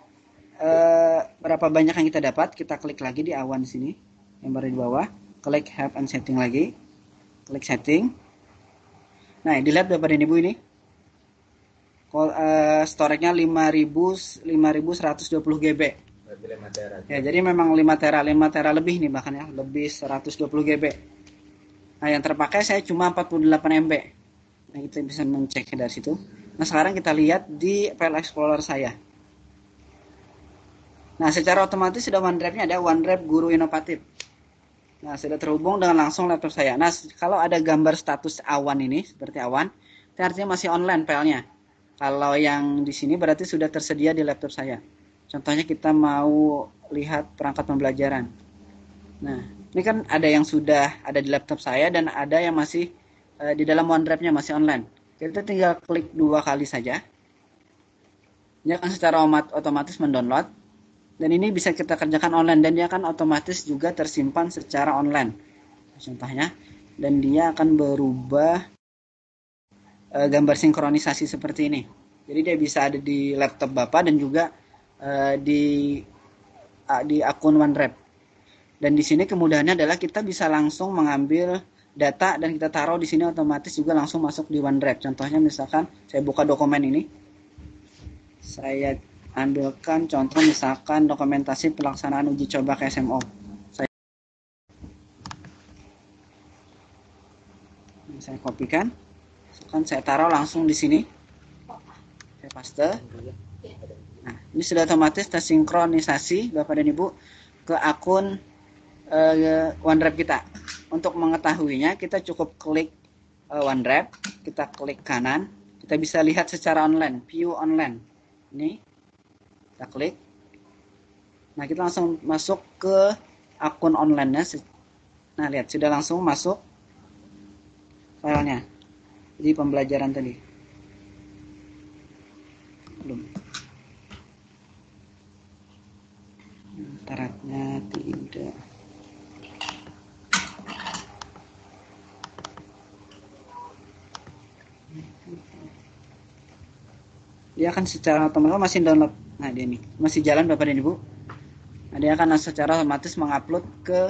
berapa banyak yang kita dapat, kita klik lagi di awan sini, yang baru di bawah. Klik Help and Setting lagi. Klik Setting. Nah, dilihat Bapak dan Ibu ini. Storage-nya 5120 GB. Ya, jadi memang 5 tera lebih nih bahkan ya, lebih 120 GB. Nah, yang terpakai saya cuma 48 MB. Nah, kita bisa mencek dari situ. Nah, sekarang kita lihat di file explorer saya. Nah, secara otomatis sudah OneDrive-nya ada OneDrive Guru Inovatif. Nah, sudah terhubung dengan langsung laptop saya. Nah, kalau ada gambar status awan ini seperti awan, itu artinya masih online filenya. Kalau yang di sini berarti sudah tersedia di laptop saya. Contohnya kita mau lihat perangkat pembelajaran. Nah, ini kan ada yang sudah ada di laptop saya dan ada yang masih di dalam OneDrive-nya masih online. Kita tinggal klik 2 kali saja. Dia akan secara otomatis mendownload. Dan ini bisa kita kerjakan online dan dia akan otomatis juga tersimpan secara online. Contohnya, dan dia akan berubah gambar sinkronisasi seperti ini. Jadi dia bisa ada di laptop Bapak dan juga di akun OneDrive. Dan di sini kemudahannya adalah kita bisa langsung mengambil data dan kita taruh di sini otomatis juga langsung masuk di OneDrive. Contohnya misalkan saya buka dokumen ini. Saya ambilkan contoh misalkan dokumentasi pelaksanaan uji coba KSMO. Saya kopikan. Misalkan saya taruh langsung di sini. Saya paste. Nah, ini sudah otomatis tersinkronisasi Bapak dan Ibu ke akun OneDrive kita. Untuk mengetahuinya kita cukup klik OneDrive, kita klik kanan, kita bisa lihat secara online, view online. Ini kita klik. Nah, kita langsung masuk ke akun online-nya. Nah, lihat sudah langsung masuk filenya. Jadi pembelajaran tadi. Belum. Syaratnya tidak. Dia akan secara otomatis masih download. Nah, dia nih masih jalan Bapak dan Ibu. Nah, dia akan secara otomatis mengupload ke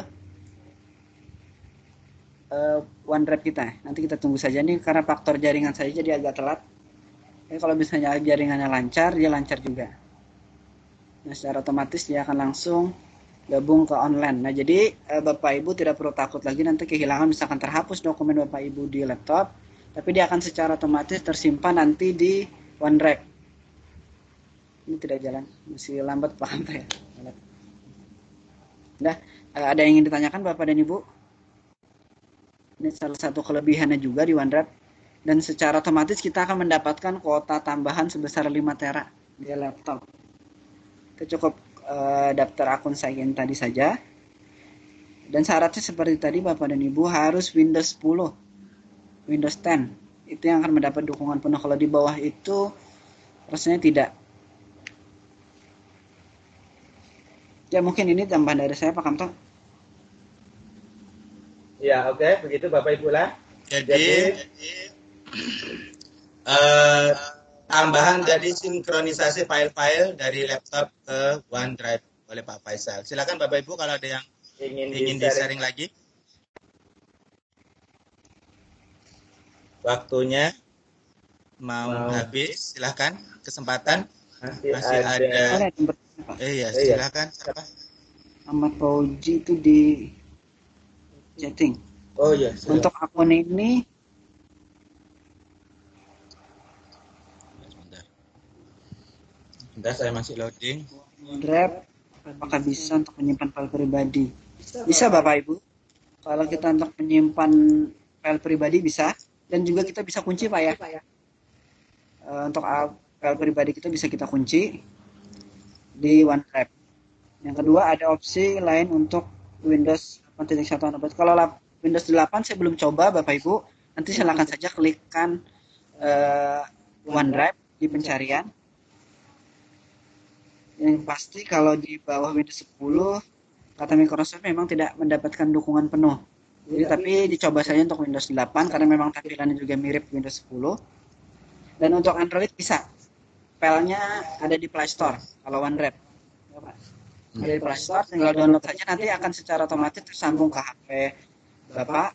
OneDrive kita. Nanti kita tunggu saja nih karena faktor jaringan saya jadi agak telat. Kalau misalnya jaringannya lancar, dia lancar juga. Nah, secara otomatis dia akan langsung gabung ke online. Nah, jadi Bapak Ibu tidak perlu takut lagi nanti kehilangan misalkan terhapus dokumen Bapak Ibu di laptop, tapi dia akan secara otomatis tersimpan nanti di OneDrive. Ini tidak jalan, masih lambat paham ya. Nah, ada yang ingin ditanyakan Bapak dan Ibu? Ini salah satu kelebihannya juga di OneDrive. Dan secara otomatis kita akan mendapatkan kuota tambahan sebesar 5 tera di laptop. Kita cukup daftar akun sign in tadi saja. Dan syaratnya seperti tadi Bapak dan Ibu harus Windows 10, Windows 10. Itu yang akan mendapat dukungan penuh. Kalau di bawah itu rasanya tidak. Ya mungkin ini tambahan dari saya Pak Kamto. Ya, oke, begitu Bapak Ibu lah. Jadi tambahan dari sinkronisasi file-file dari laptop ke OneDrive oleh Pak Faisal. Silakan Bapak Ibu kalau ada yang ingin di-sharing lagi. Waktunya mau habis, silakan. Kesempatan masih ada. Iya, silakan. Siapa? Ahmad Fauji itu di chatting. Oh iya. Untuk akun ini Bentar, saya masih loading. OneDrive apakah bisa untuk menyimpan file pribadi? Bisa Bapak Ibu. Kalau kita untuk menyimpan file pribadi bisa, dan juga kita bisa kunci Pak ya. Untuk file pribadi kita bisa kita kunci di OneDrive. Yang kedua ada opsi lain untuk Windows 8.1. Kalau Windows 8 saya belum coba Bapak Ibu, nanti silakan saja klikkan OneDrive di pencarian. Yang pasti kalau di bawah Windows 10 kata Microsoft memang tidak mendapatkan dukungan penuh. Jadi tapi dicoba saja untuk Windows 8 karena memang tampilannya juga mirip Windows 10. Dan untuk Android bisa. Filenya ada di Play Store kalau OneDrive. Ada di Play Store, tinggal download saja, nanti akan secara otomatis tersambung ke HP Bapak,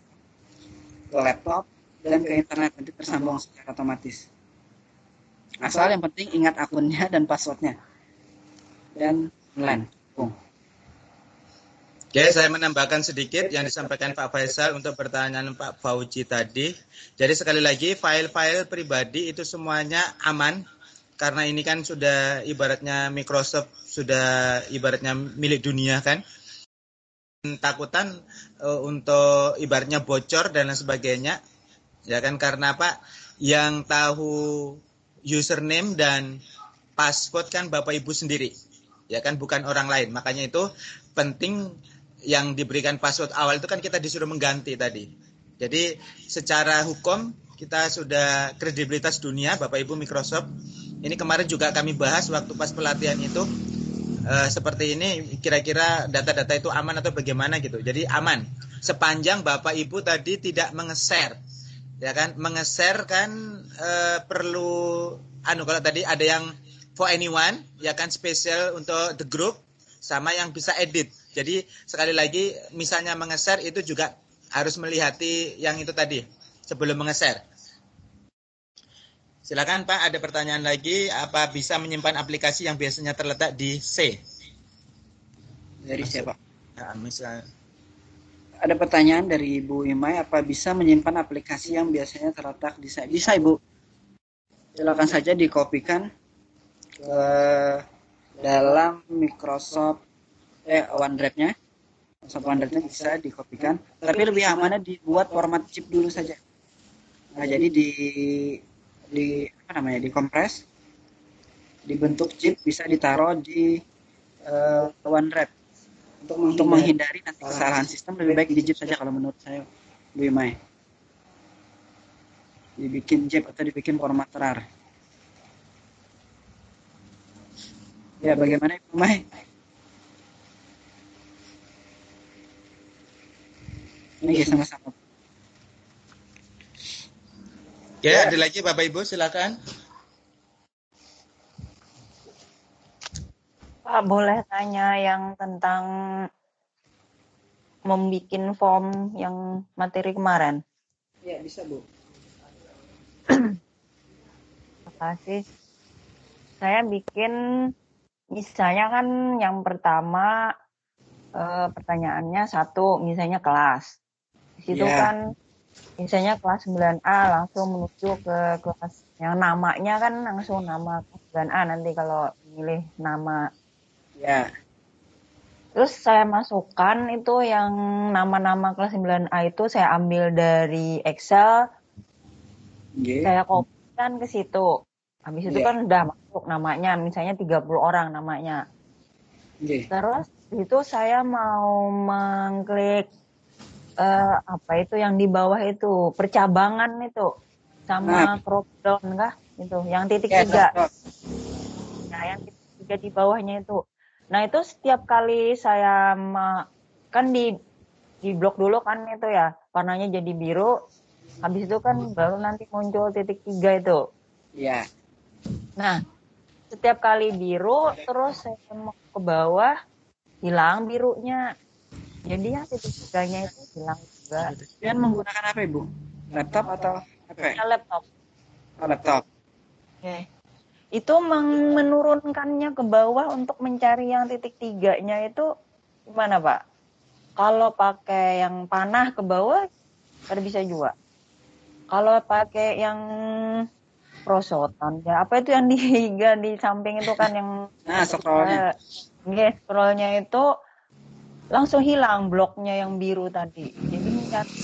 ke laptop, dan ke internet, nanti tersambung secara otomatis. Asal yang penting ingat akunnya dan passwordnya. Dan online. Oke, saya menambahkan sedikit yang disampaikan Pak Faisal untuk pertanyaan Pak Fauji tadi. Jadi sekali lagi, file-file pribadi itu semuanya aman. Karena ini kan sudah ibaratnya Microsoft, sudah ibaratnya milik dunia kan. Takutan untuk ibaratnya bocor dan lain sebagainya. Ya kan, karena apa? Yang tahu username dan password kan Bapak Ibu sendiri. Ya kan, bukan orang lain. Makanya itu penting yang diberikan password awal itu kan kita disuruh mengganti tadi. Jadi secara hukum kita sudah kredibilitas dunia Bapak Ibu Microsoft. Ini kemarin juga kami bahas waktu pas pelatihan itu seperti ini, kira-kira data-data itu aman atau bagaimana gitu. Jadi aman sepanjang Bapak Ibu tadi tidak menge-share. Ya kan, menge-share kan perlu kalau tadi ada yang for anyone, ya kan, spesial untuk the group, sama yang bisa edit. Jadi sekali lagi, misalnya menge-share itu juga harus melihati yang itu tadi sebelum menge-share. Silakan Pak, ada pertanyaan lagi, apa bisa menyimpan aplikasi yang biasanya terletak di C? Dari siapa? Nah, misal ada pertanyaan dari Ibu Imai, apa bisa menyimpan aplikasi yang biasanya terletak di C? Bisa Ibu. Silakan saja dikopikan ke dalam Microsoft OneDrive-nya. Microsoft OneDrive-nya bisa dikopikan, tapi lebih amannya dibuat format zip dulu saja. Nah, jadi dikompres, dibentuk zip, bisa ditaruh di OneDrive. Untuk menghindari nanti kesalahan sistem, lebih baik di zip saja kalau menurut saya, Bu Imai. Dibikin zip atau dibikin format RAR. Ya, bagaimana Ibu Mai? Ini sama-sama. Oke, ada lagi Bapak Ibu, silakan. Pak, boleh tanya yang tentang membikin form yang materi kemarin? Ya, bisa Bu. Terima kasih. Saya bikin, misalnya kan yang pertama pertanyaannya satu, misalnya kelas. Di situ kan misalnya kelas 9A langsung menuju ke kelas yang namanya kan langsung nama kelas 9A nanti kalau milih nama. Ya. Terus saya masukkan itu yang nama-nama kelas 9A itu saya ambil dari Excel. Saya kopikan ke situ. Habis itu kan udah masuk namanya, misalnya 30 orang namanya. Nggih. Terus itu saya mau mengklik apa itu yang di bawah itu percabangan itu Nah, sama crop down kah itu yang titik ya, 3. drop. Nah, yang titik 3 di bawahnya itu. Nah, itu setiap kali saya kan di blok dulu kan itu ya, warnanya jadi biru. Habis itu kan baru nanti muncul titik 3 itu. Iya. Nah, setiap kali biru terus saya mau ke bawah hilang birunya. Jadi yang titik 3-nya itu hilang juga. Kalian menggunakan apa, Ibu? Laptop atau HP? Ya, laptop. Oh, laptop. Oke. Itu menurunkannya ke bawah untuk mencari yang titik 3-nya itu gimana, Pak? Kalau pakai yang panah ke bawah, ada bisa juga. Kalau pakai yang prosotan, ya apa itu yang di samping itu kan yang Nah, scrollnya. scrollnya itu langsung hilang bloknya yang biru tadi. Jadi mencari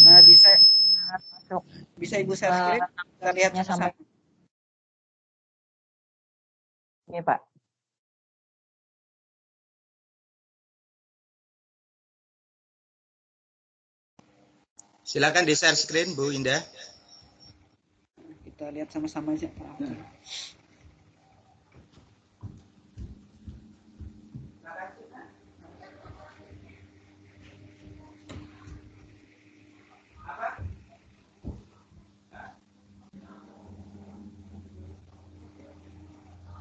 Nah, masuk bisa Ibu share screen? Kita lihat nya sampai sama-sama. ini, Pak. Silakan di share screen Bu Indah. Kita lihat sama-sama aja.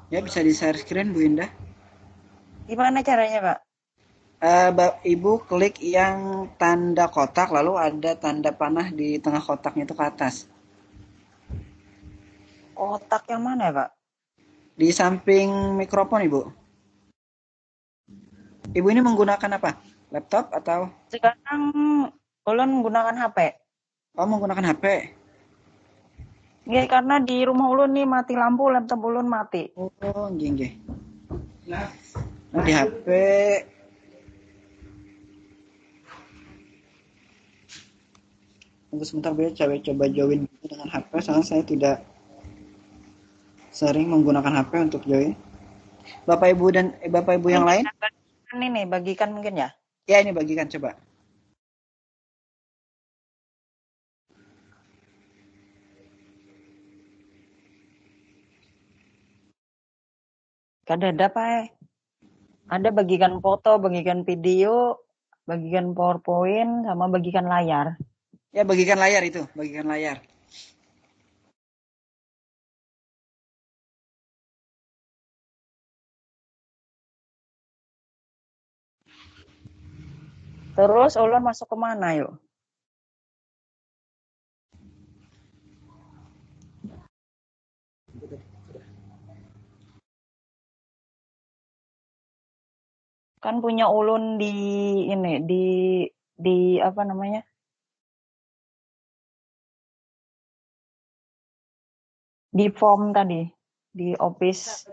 Ya, bisa di share screen, Bu Indah. Gimana caranya, Pak? Ibu klik yang tanda kotak, lalu ada tanda panah di tengah kotaknya itu ke atas. Kotak yang mana ya, Pak? Di samping mikrofon, Ibu. Ibu ini menggunakan apa? Laptop atau? Sekarang ulun menggunakan HP. Oh, menggunakan HP. Ya, karena di rumah ulun nih mati lampu, laptop ulun mati. Oh, nggih, nggih. Nah, di HP tunggu sebentar, Bu, coba join dengan HP, soalnya saya tidak sering menggunakan HP untuk join. Bapak Ibu yang lain? Bagikan mungkin ya. Ya, ini bagikan coba. Kada ada, Pak. Ada bagikan foto, bagikan video, bagikan PowerPoint, sama bagikan layar. Ya, bagikan layar itu, bagikan layar. Terus ulun masuk ke mana yuk? Kan punya ulun ini di apa namanya? Di form tadi, di office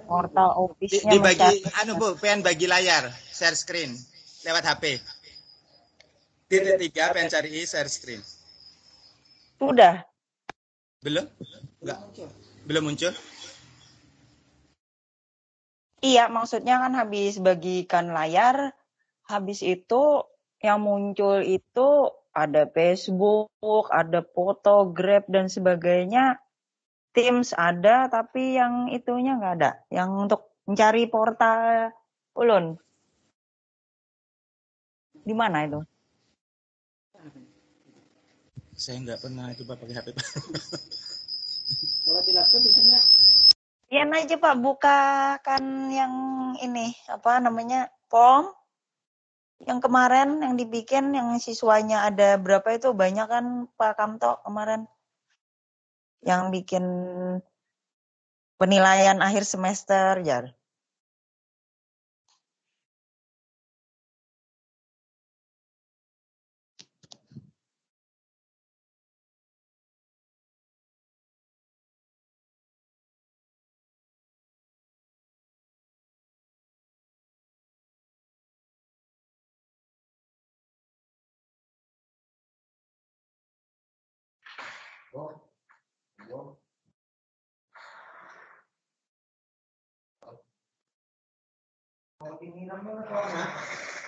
portal office-nya Dibagi mencari. Bu, pengen bagi layar, share screen lewat HP. Titik 3 pengen cari share screen. Sudah. Belum? Enggak. Belum muncul. Iya, maksudnya kan habis bagikan layar, habis itu yang muncul itu ada Facebook, ada foto, Grab, dan sebagainya. Teams ada, tapi yang itunya nggak ada. Yang untuk mencari portal ulun. Di mana itu? Saya nggak pernah coba pakai HP. Kalau di laptop biasanya Iya aja Pak, bukakan yang ini, apa namanya, form. Yang kemarin yang dibikin, yang siswanya ada berapa itu, banyak kan Pak Kamto kemarin. Yang bikin penilaian akhir semester, Jar.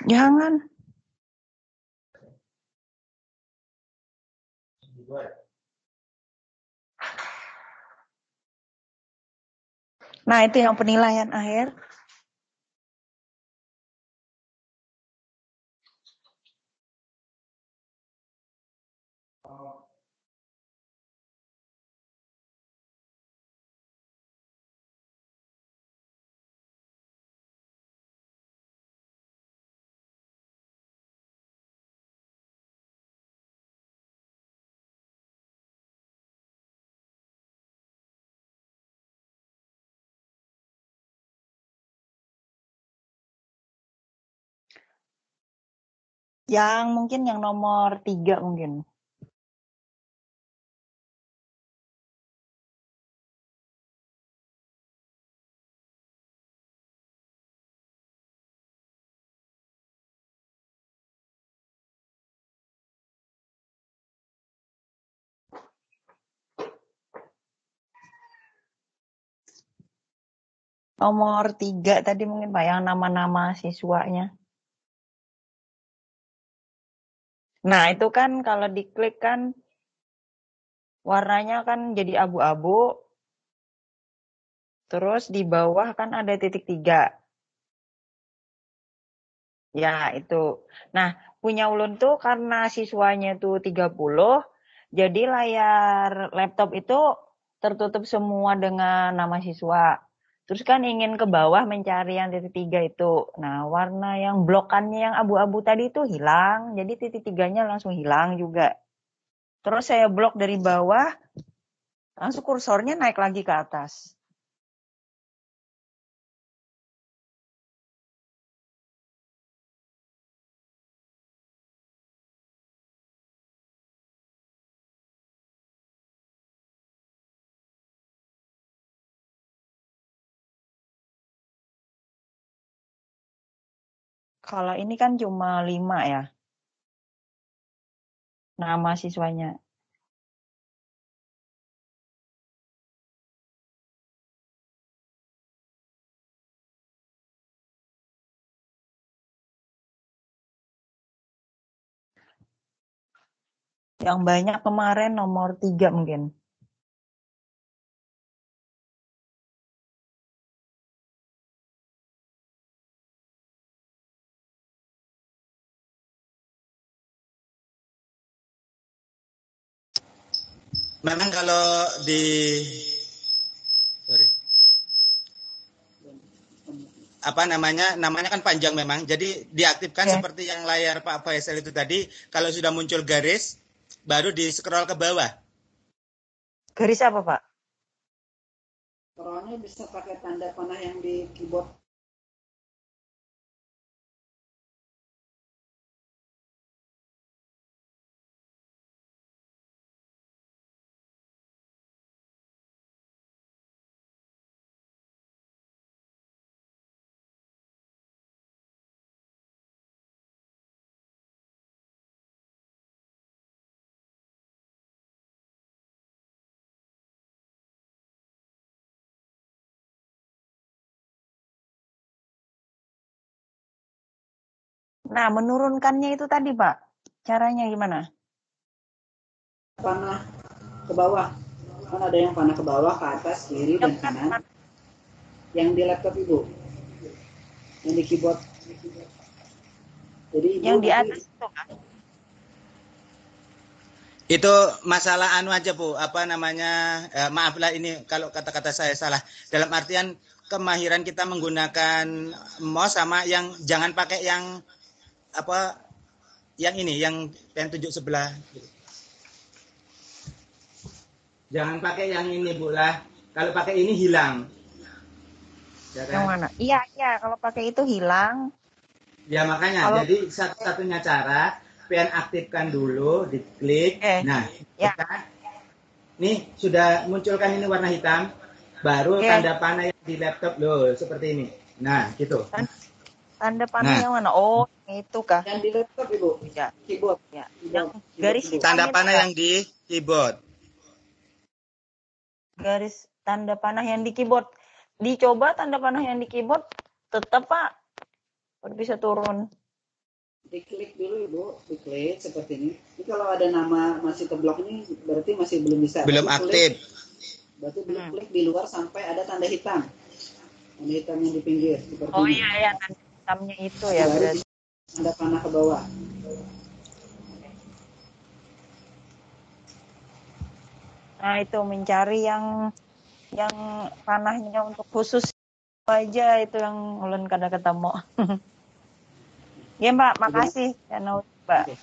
Jangan. Nah, itu yang penilaian akhir. Yang mungkin yang nomor 3 mungkin. Nomor 3 tadi mungkin Pak, yang nama-nama siswanya. Nah, itu kan kalau diklik kan warnanya kan jadi abu-abu. Terus di bawah kan ada titik 3. Ya, itu. Nah, punya Ulun tuh karena siswanya tuh 30, jadi layar laptop itu tertutup semua dengan nama siswa. Terus kan ingin ke bawah mencari yang titik 3 itu. Nah, warna yang blokannya yang abu-abu tadi itu hilang, jadi titik 3-nya langsung hilang juga. Terus saya blok dari bawah, langsung kursornya naik lagi ke atas. Kalau ini kan cuma 5 ya, nama siswanya. Yang banyak kemarin nomor 3 mungkin. Memang kalau di sorry. Namanya kan panjang memang. Jadi diaktifkan seperti yang layar Pak Faisal itu tadi, kalau sudah muncul garis baru di scroll ke bawah. Garis apa, Pak? Scrollnya bisa pakai tanda panah yang di keyboard. Nah, menurunkannya itu tadi, Pak. Caranya gimana? Panah ke bawah. Kan ada yang panah ke bawah, ke atas, kiri, dan kanan. Yang di laptop Ibu. Yang di keyboard. Jadi Ibu yang di atas itu, Pak. Itu masalah aja Bu, maaflah ini kalau kata-kata saya salah. Dalam artian kemahiran kita menggunakan mouse sama yang jangan pakai yang yang ini, yang tunjuk sebelah. Jangan pakai yang ini Bu lah. Kalau pakai ini hilang. Ya kan? Yang mana? Iya, kalau pakai itu hilang. Ya makanya, jadi satu-satunya cara pengen aktifkan dulu, diklik. Nah, ya. Nih sudah munculkan ini warna hitam, baru tanda panah yang di laptop loh seperti ini. Nah, gitu. Tanda panah yang mana? Oh, itu kah? Yang di laptop Ibu. Ya. Keyboard. Ya. Yang garis tanda panah yang di keyboard. Garis tanda panah yang di keyboard. Dicoba tanda panah yang di keyboard tetap Pak Baru bisa turun. Diklik dulu Ibu, diklik seperti ini. Ini kalau ada nama masih keblok ini berarti masih belum bisa. Belum Berarti aktif. Berarti klik di luar sampai ada tanda hitam. Tanda hitam yang di pinggir seperti Oh ini. iya ya, tanda hitamnya itu ya Baru berarti. ada panah ke bawah. Nah itu mencari yang panahnya untuk khusus aja itu yang ulun kada ketemu. Ya Mbak, makasih karena Mbak.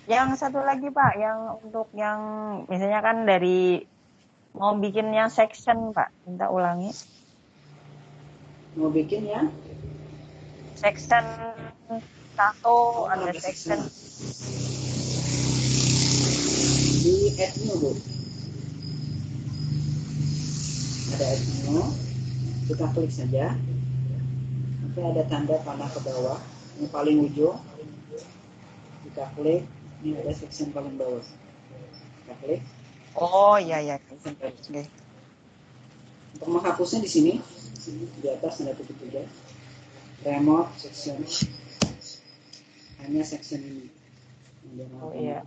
Yang satu lagi Pak, yang untuk yang misalnya kan dari mau bikin yang section Pak, minta ulangi. Mau bikin ya? Section 1 ada section di add new Bu. Ada add new. Kita klik saja. Nanti ada tanda panah ke bawah yang paling ujung. Kita klik, ini ada section paling bawah. Kita klik. Oh iya. Okay. Untuk menghapusnya di sini, di atas ada titik 3. Remote section. Hanya section ini. Oh iya.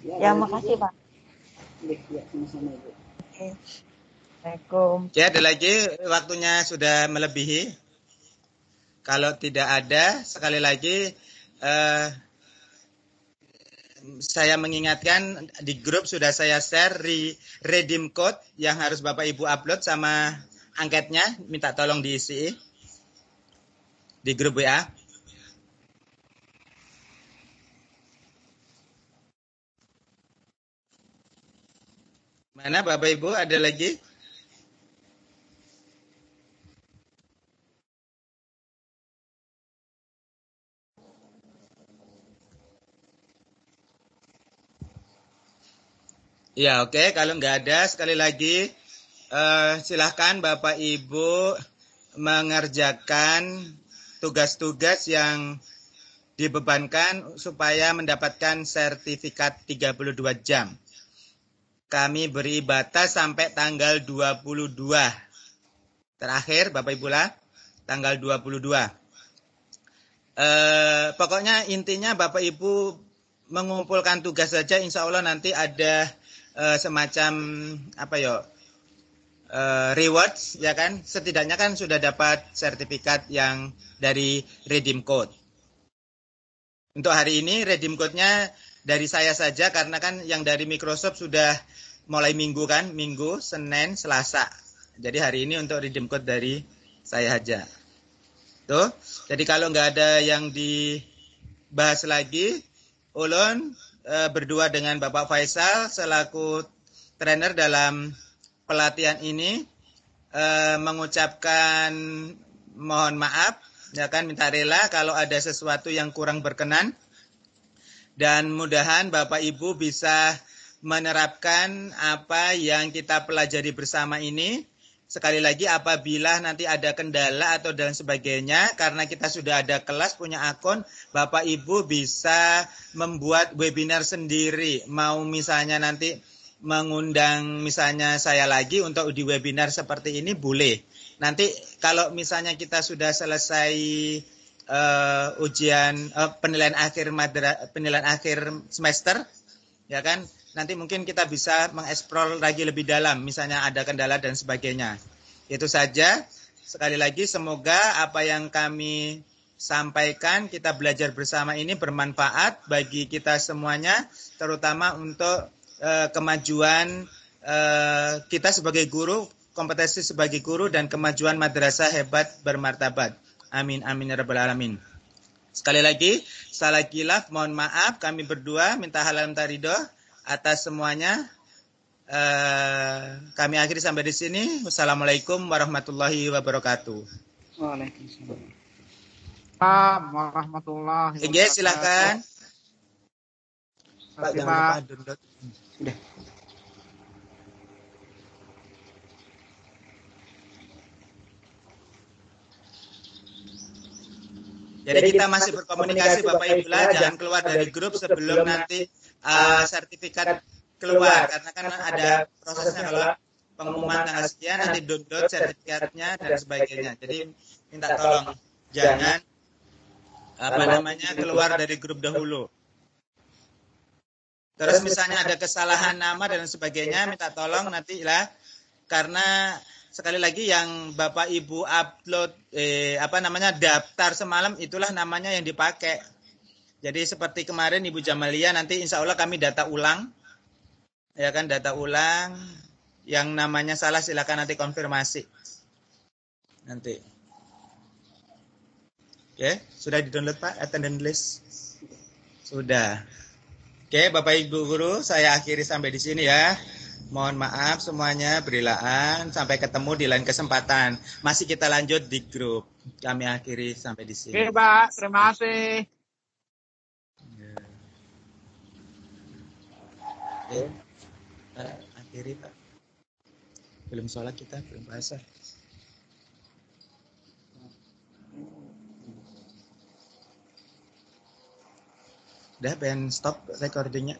Ya, makasih Pak. Ya, sama-sama Ibu. Oke. Assalamualaikum. Ya, ada lagi, waktunya sudah melebihi. Kalau tidak ada, sekali lagi saya mengingatkan di grup sudah saya share redeem code yang harus Bapak Ibu upload sama angketnya, minta tolong diisi di grup WA. Mana Bapak Ibu, ada lagi? Ya oke, kalau nggak ada sekali lagi silahkan Bapak Ibu mengerjakan tugas-tugas yang dibebankan supaya mendapatkan sertifikat 32 jam. Kami beri batas sampai tanggal 22. Terakhir Bapak Ibu lah, tanggal 22. Pokoknya intinya Bapak Ibu mengumpulkan tugas saja, insya Allah nanti ada semacam rewards ya kan, setidaknya kan sudah dapat sertifikat yang dari redeem code. Untuk hari ini redeem code-nya dari saya saja karena kan yang dari Microsoft sudah mulai minggu kan, Minggu, Senin, Selasa. Jadi hari ini untuk redeem code dari saya saja. Tuh, jadi kalau nggak ada yang dibahas lagi, ulun berdua dengan Bapak Faisal selaku trainer dalam pelatihan ini mengucapkan mohon maaf, ya kan, minta rela kalau ada sesuatu yang kurang berkenan, dan mudahan Bapak Ibu bisa menerapkan apa yang kita pelajari bersama ini. Sekali lagi, apabila nanti ada kendala atau dan sebagainya, karena kita sudah ada kelas, punya akun, Bapak Ibu bisa membuat webinar sendiri. Mau misalnya nanti mengundang misalnya saya lagi untuk di webinar seperti ini, boleh. Nanti kalau misalnya kita sudah selesai ujian penilaian akhir semester, ya kan? Nanti mungkin kita bisa mengeksplor lagi lebih dalam, misalnya ada kendala dan sebagainya. Itu saja. Sekali lagi, semoga apa yang kami sampaikan, kita belajar bersama ini bermanfaat bagi kita semuanya, terutama untuk kemajuan kita sebagai guru, kompetensi sebagai guru, dan kemajuan madrasah hebat bermartabat. Amin, amin ya rabbal alamin. Sekali lagi, salah khilaf, mohon maaf, kami berdua minta halal minta ridho atas semuanya. Kami akhiri sampai di sini. Wassalamualaikum warahmatullahi wabarakatuh. Waalaikumsalam warahmatullahi wabarakatuh. Silakan. Pak, jangan lupa download. Sudah. Jadi kita masih berkomunikasi Bapak Ibu lah, jangan keluar dari grup sebelum nanti sertifikat keluar, karena kan ada prosesnya. Kalau pengumuman tanggal sekian, nanti download sertifikatnya dan sebagainya. Jadi minta tolong jangan keluar dari grup dahulu. Terus misalnya ada kesalahan nama dan sebagainya, minta tolong nanti lah, karena sekali lagi yang Bapak Ibu upload daftar semalam itulah namanya yang dipakai. Jadi seperti kemarin Ibu Jamalia, nanti insya Allah kami data ulang, ya kan, data ulang. Yang namanya salah silakan nanti konfirmasi. Nanti. Oke, sudah di-download Pak attendance list? Sudah. Oke, Bapak Ibu guru, saya akhiri sampai di sini ya. Mohon maaf semuanya, berilaan. Sampai ketemu di lain kesempatan. Masih kita lanjut di grup. Kami akhiri sampai di sini. Oke, Pak. Terima kasih. Oke, kita akhiri Pak. Belum sholat kita, belum puasa. Udah, pengen stop recordingnya.